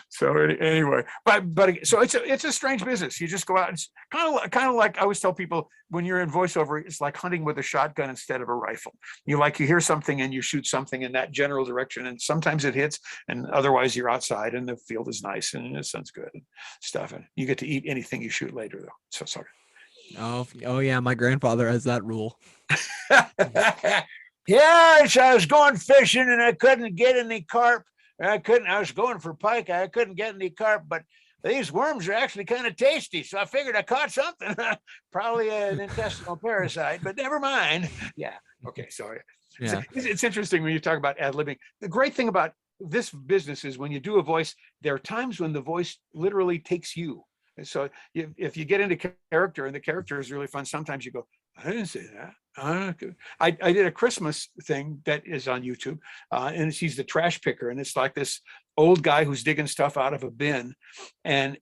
So anyway, but so it's a strange business. You just go out. It's kind of like I always tell people, when you're in voiceover, it's like hunting with a shotgun instead of a rifle. You hear something and you shoot something in that general direction, and sometimes it hits, and otherwise you're outside and the field is nice and the sun's good and stuff, and you get to eat anything you shoot later though. So sorry. Oh yeah, my grandfather has that rule. Yeah, so I was going fishing and I couldn't get any carp. I was going for pike. I couldn't get any carp, but these worms are actually kind of tasty. So I figured I caught something, probably an intestinal parasite, but never mind. Yeah. Okay. Sorry. Yeah. It's interesting when you talk about ad-libbing. The great thing about this business is when you do a voice, there are times when the voice literally takes you. And so if you get into character and the character is really fun, sometimes you go, I didn't say that. I did a Christmas thing that is on YouTube, and he's the trash picker, and it's like this old guy who's digging stuff out of a bin, and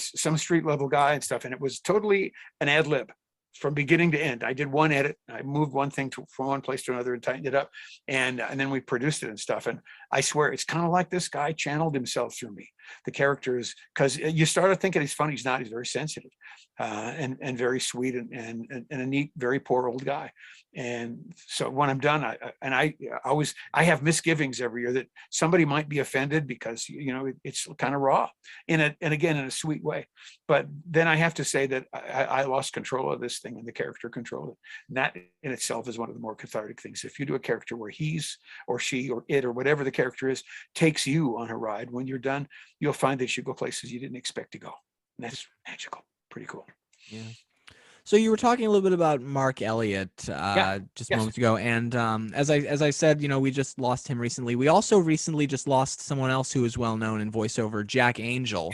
some street level guy and stuff, and it was totally an ad lib from beginning to end. I did one edit, I moved one thing from one place to another and tightened it up, and then we produced it and stuff. And I swear it's kind of like this guy channeled himself through me. The character is, because you started thinking he's funny, he's not. He's very sensitive and very sweet and a neat, very poor old guy. And so when I'm done, I have misgivings every year that somebody might be offended because it's kind of raw and again in a sweet way. But then I have to say that I lost control of this thing and the character controlled it. And that in itself is one of the more cathartic things. If you do a character where he's or she or it or whatever the character is takes you on a ride, when you're done, you'll find that you go places you didn't expect to go. And that's magical. Pretty cool. Yeah. So you were talking a little bit about Mark Elliott moments ago, and as I said, we just lost him recently. We also recently just lost someone else who is well known in voiceover, Jack Angel.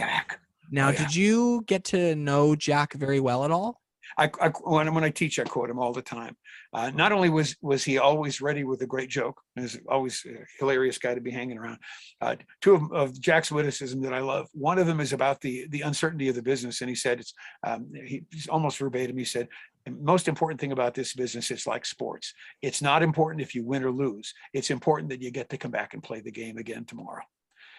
Now, did you get to know Jack very well at all? When I teach, I quote him all the time. Not only was he always ready with a great joke, he's always a hilarious guy to be hanging around. Two of Jack's witticism that I love. One of them is about the uncertainty of the business, and he said he's almost verbatim. He said, the most important thing about this business, it's like sports. It's not important if you win or lose. It's important that you get to come back and play the game again tomorrow.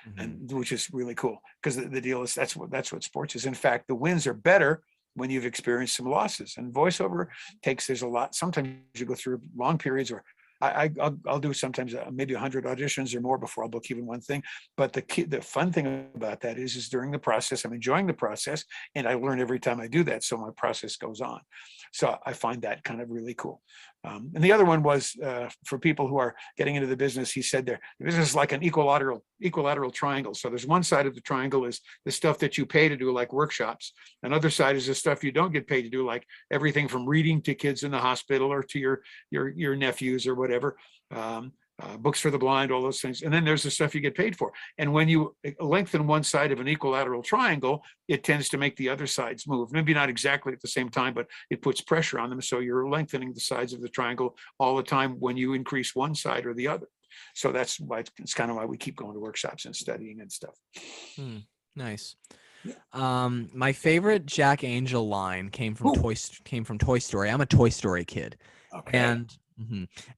Mm-hmm. And which is really cool, because the deal is that's what sports is. In fact, the wins are better when you've experienced some losses. And voiceover there's a lot. Sometimes you go through long periods, or I'll do sometimes maybe 100 auditions or more before I'll book even one thing. But the fun thing about that is during the process, I'm enjoying the process, and I learn every time I do that. So my process goes on. So I find that kind of really cool. And the other one was for people who are getting into the business. He said the business is like an equilateral triangle. So there's one side of the triangle is the stuff that you pay to do, like workshops. Another side is the stuff you don't get paid to do, like everything from reading to kids in the hospital or to your nephews or whatever. Books for the blind, all those things. And then there's the stuff you get paid for. And when you lengthen one side of an equilateral triangle, it tends to make the other sides move. Maybe not exactly at the same time, but it puts pressure on them. So you're lengthening the sides of the triangle all the time when you increase one side or the other. So that's why it's kind of why we keep going to workshops and studying and stuff. Nice. Yeah. My favorite Jack Angel line came from Toy Story. I'm a Toy Story kid. Okay.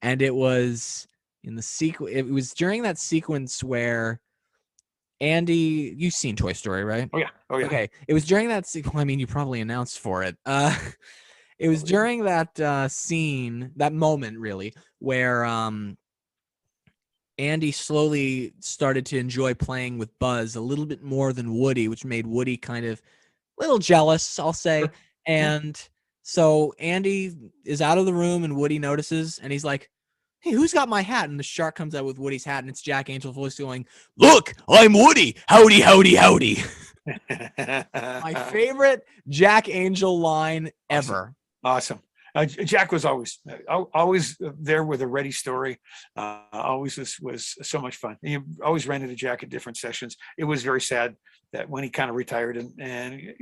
And it was in the sequence. It was during that sequence where Andy, you've seen Toy Story, right? Oh yeah. Okay. It was during that sequence. I mean, you probably announced for it. It was during that scene, that moment really, where Andy slowly started to enjoy playing with Buzz a little bit more than Woody, which made Woody kind of a little jealous, I'll say. Sure. And so Andy is out of the room and Woody notices, and he's like, "Hey, who's got my hat?" And the shark comes out with Woody's hat, and it's Jack Angel's voice going, "Look, I'm Woody. Howdy, howdy, howdy." My favorite Jack Angel line ever. Awesome. Jack was always there with a ready story. Always was so much fun. You always ran into Jack at different sessions. It was very sad that when he kind of retired, and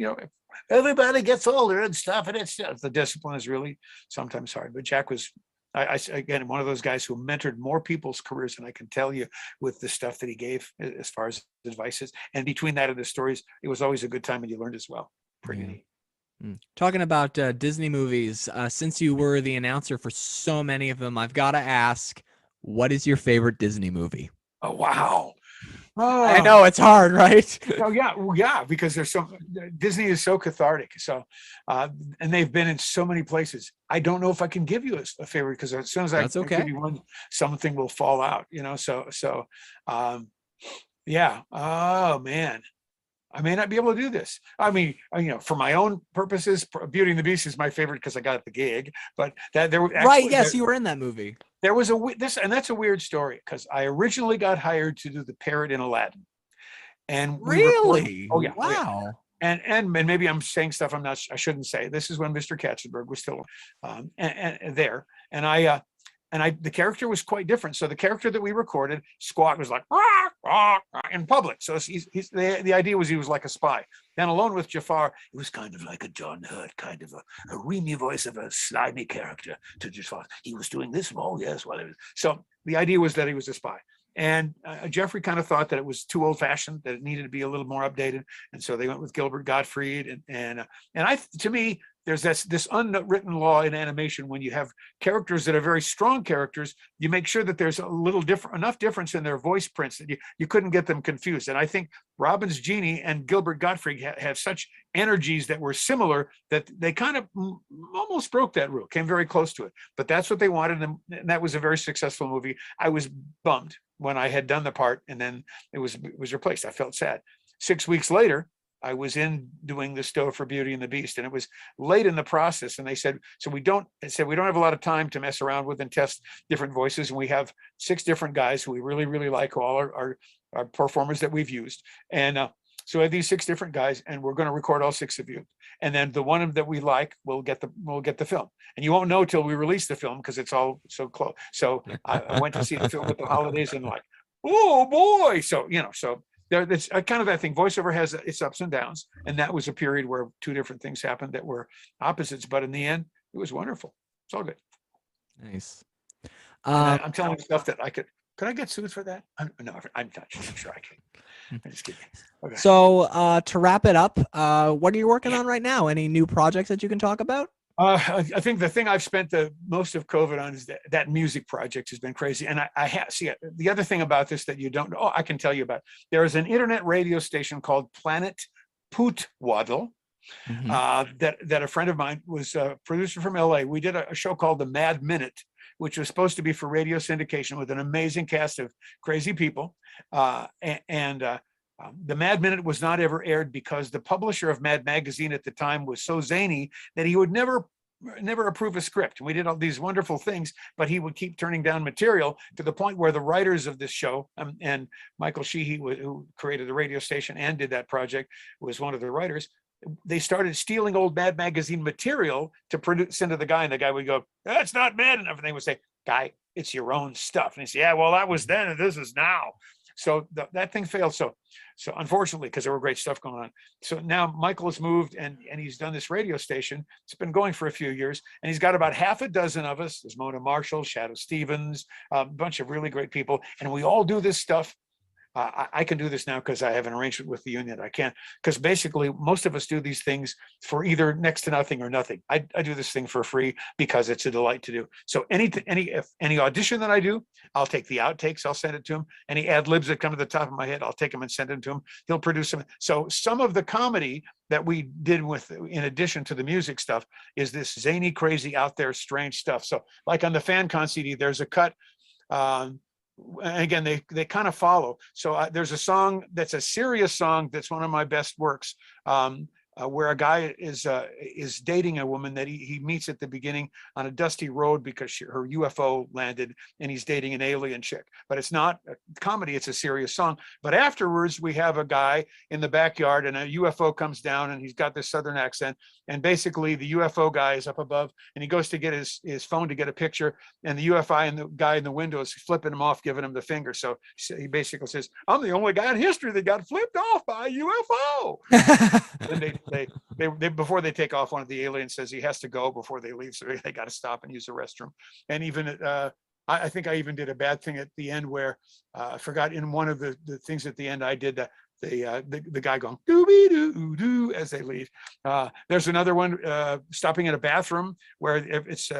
everybody gets older and stuff, and the discipline is really sometimes hard. But Jack was, again, one of those guys who mentored more people's careers than I can tell you with the stuff that he gave as far as advices. And between that and the stories, it was always a good time, and you learned as well. Pretty neat. Talking about Disney movies, since you were the announcer for so many of them, I've got to ask, what is your favorite Disney movie? Oh, wow. Oh, I know it's hard, right? Oh yeah, because Disney is so cathartic. So, and they've been in so many places. I don't know if I can give you a favorite, because as soon as I give you one, something will fall out. Yeah. Oh man. I may not be able to do this. I mean, for my own purposes, Beauty and the Beast is my favorite because I got the gig. But yes, you were in that movie. There was and that's a weird story, because I originally got hired to do the Parrot in Aladdin. And really? Oh yeah. Wow. And maybe I'm saying stuff I shouldn't say. This is when Mr. Katzenberg was still and there, and the character was quite different. So the character that we recorded, Squawk, was like rah, rah, rah, in public. So the idea was he was like a spy. Then Alone with Jafar, it was kind of like a John Hurt, kind of a reamy voice of a slimy character to Jafar. He was doing this. Oh yes, well, so the idea was that he was a spy. And Jeffrey kind of thought that it was too old-fashioned, that it needed to be a little more updated, and so they went with Gilbert Gottfried. To me, there's this unwritten law in animation: when you have characters that are very strong characters, you make sure that there's a little enough difference in their voice prints that you couldn't get them confused. And I think Robin's Genie and Gilbert Gottfried have such energies that were similar that they kind of almost broke that rule, came very close to it. But that's what they wanted, and that was a very successful movie. I was bummed when I had done the part, and then it was replaced. I felt sad. 6 weeks later, I was in doing the stove for Beauty and the Beast, and it was late in the process. And they said, we don't have a lot of time to mess around with and test different voices. And we have 6 different guys who we really, really like, all our performers that we've used. And so we have these 6 different guys, and we're going to record all 6 of you. And then the one that we like will get the film. And you won't know till we release the film, because it's all so close. So I went to see the film at the holidays, and like, oh boy. So, it's kind of that thing. Voiceover has its ups and downs, and that was a period where 2 different things happened that were opposites, but in the end, it was wonderful. It's all good. Nice. I'm telling you stuff that I could I get sued for that? No, I'm not sure. I'm sure I can. I'm just kidding. Okay. So to wrap it up, what are you working on right now? Any new projects that you can talk about? I think the thing I've spent the most of COVID on is that music project has been crazy. And I have, the other thing about this that you don't know, I can tell you about. There is an internet radio station called Planet Pootwaddle, Mhm. That a friend of mine was a producer from LA. We did a show called The Mad Minute, which was supposed to be for radio syndication with an amazing cast of crazy people. The Mad Minute was not ever aired because the publisher of Mad Magazine at the time was so zany that he would never approve a script. We did all these wonderful things, but he would keep turning down material to the point where the writers of this show, and Michael Sheehy, who created the radio station and did that project, was one of the writers. They started stealing old Mad Magazine material to produce into the guy, and the guy would go, "That's not Mad enough." And they would say, "Guy, it's your own stuff." And he said, "Yeah, well, that was then, and this is now." So that thing failed. So unfortunately, because there were great stuff going on. So now Michael has moved and he's done this radio station. It's been going for a few years, and he's got about half a dozen of us. There's Mona Marshall, Shadow Stevens, a bunch of really great people, and we all do this stuff. I can do this now because I have an arrangement with the union. I can't, because basically most of us do these things for either next to nothing or nothing. I do this thing for free because it's a delight to do. So any audition that I do, I'll take the outtakes, I'll send it to him. Any ad libs that come to the top of my head, I'll take them and send them to him. He'll produce them. So some of the comedy that we did in addition to the music stuff, is this zany, crazy, out there, strange stuff. So like on the FanCon CD, there's a cut. Again, they kind of follow. So there's a song that's a serious song that's one of my best works, where a guy is dating a woman that he meets at the beginning on a dusty road because her UFO landed, and he's dating an alien chick. But it's not a comedy, it's a serious song. But afterwards, we have a guy in the backyard, and a UFO comes down, and he's got this southern accent, and basically the UFO guy is up above, and he goes to get his phone to get a picture, and the UFO and the guy in the window is flipping him off, giving him the finger. So he basically says, "I'm the only guy in history that got flipped off by a UFO." And they before they take off, one of the aliens says he has to go before they leave, so they got to stop and use the restroom. And even I think I even did a bad thing at the end where I forgot, in one of the things at the end I did the guy going dooby doo doo as they leave. There's another one, stopping at a bathroom, where it's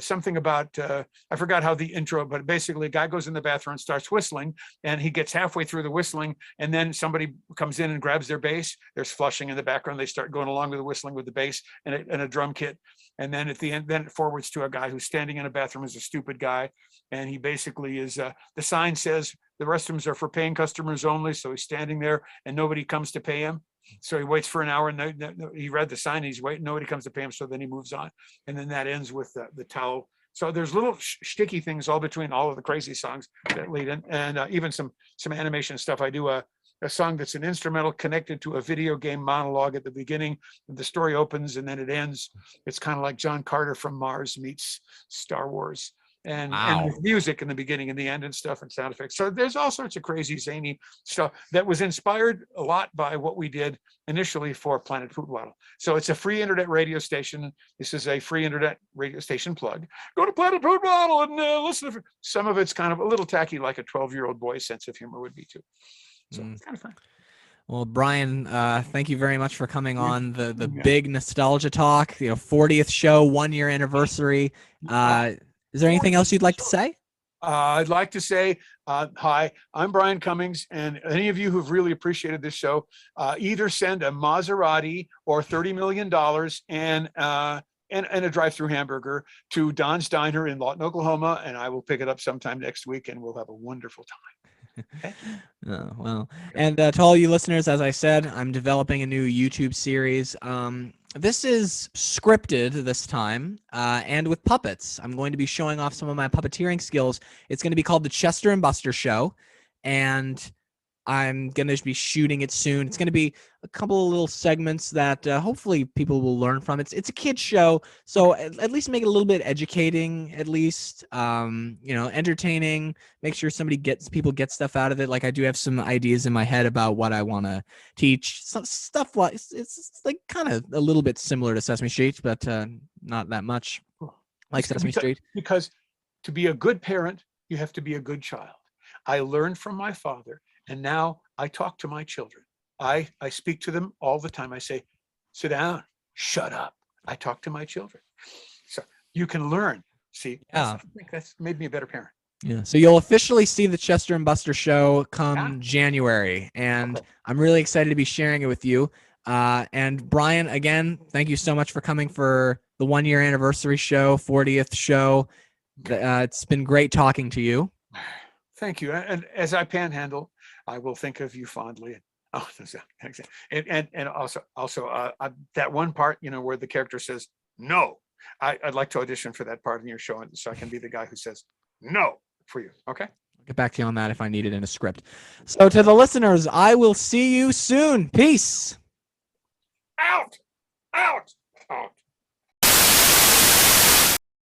something about I forgot how the intro, but basically a guy goes in the bathroom and starts whistling, and he gets halfway through the whistling, and then somebody comes in and grabs their bass. There's flushing in the background. They start going along with the whistling with the bass and a drum kit. And then at the end, then it forwards to a guy who's standing in a bathroom as a stupid guy, and he basically is the sign says the restrooms are for paying customers only, so he's standing there and nobody comes to pay him. So he waits for an hour, and he read the sign, he's waiting, nobody comes to pay him, so then he moves on. And then that ends with the towel. So there's little sticky things all between all of the crazy songs that lead in, and even some animation stuff. I do a song that's an instrumental connected to a video game monologue at the beginning. The story opens and then it ends. It's kind of like John Carter from Mars meets Star Wars. And with music in the beginning and the end and stuff, and sound effects. So there's all sorts of crazy, zany stuff that was inspired a lot by what we did initially for Planet Food Waddle. So it's a free internet radio station. This is a free internet radio station plug. Go to Planet Food Waddle and listen to some of it's kind of a little tacky, like a 12-year-old boy's sense of humor would be too. So it's kind of fun. Well, Brian, thank you very much for coming on the big nostalgia talk. 40th show, 1 year anniversary. Is there anything else you'd like to say? I'd like to say, hi, I'm Brian Cummings, and any of you who've really appreciated this show, either send a Maserati or $30 million and a drive-through hamburger to Don's Diner in Lawton, Oklahoma, and I will pick it up sometime next week, and we'll have a wonderful time. Okay. Oh, well, and to all you listeners, as I said, I'm developing a new YouTube series. This is scripted this time, and with puppets. I'm going to be showing off some of my puppeteering skills. It's going to be called The Chester and Buster Show, and I'm going to be shooting it soon. It's going to be a couple of little segments that hopefully people will learn from. It's a kid's show, so at least make it a little bit educating, at least, entertaining. Make sure people get stuff out of it. Like, I do have some ideas in my head about what I want to teach. Some stuff like it's like kind of a little bit similar to Sesame Street, but not that much like Sesame Street. Because to be a good parent, you have to be a good child. I learned from my father. And now I talk to my children. I speak to them all the time. I say, sit down, shut up. I talk to my children. So you can learn. See, I think that's made me a better parent. Yeah. So you'll officially see the Chester and Buster show come January. And I'm really excited to be sharing it with you. And Brian, again, thank you so much for coming for the 1 year anniversary show, 40th show. It's been great talking to you. Thank you. And as I panhandle, I will think of you fondly. Oh, and also that one part, where the character says no. I'd like to audition for that part in your show, so I can be the guy who says no for you. Okay. I'll get back to you on that if I need it in a script. So to the listeners, I will see you soon. Peace. Out.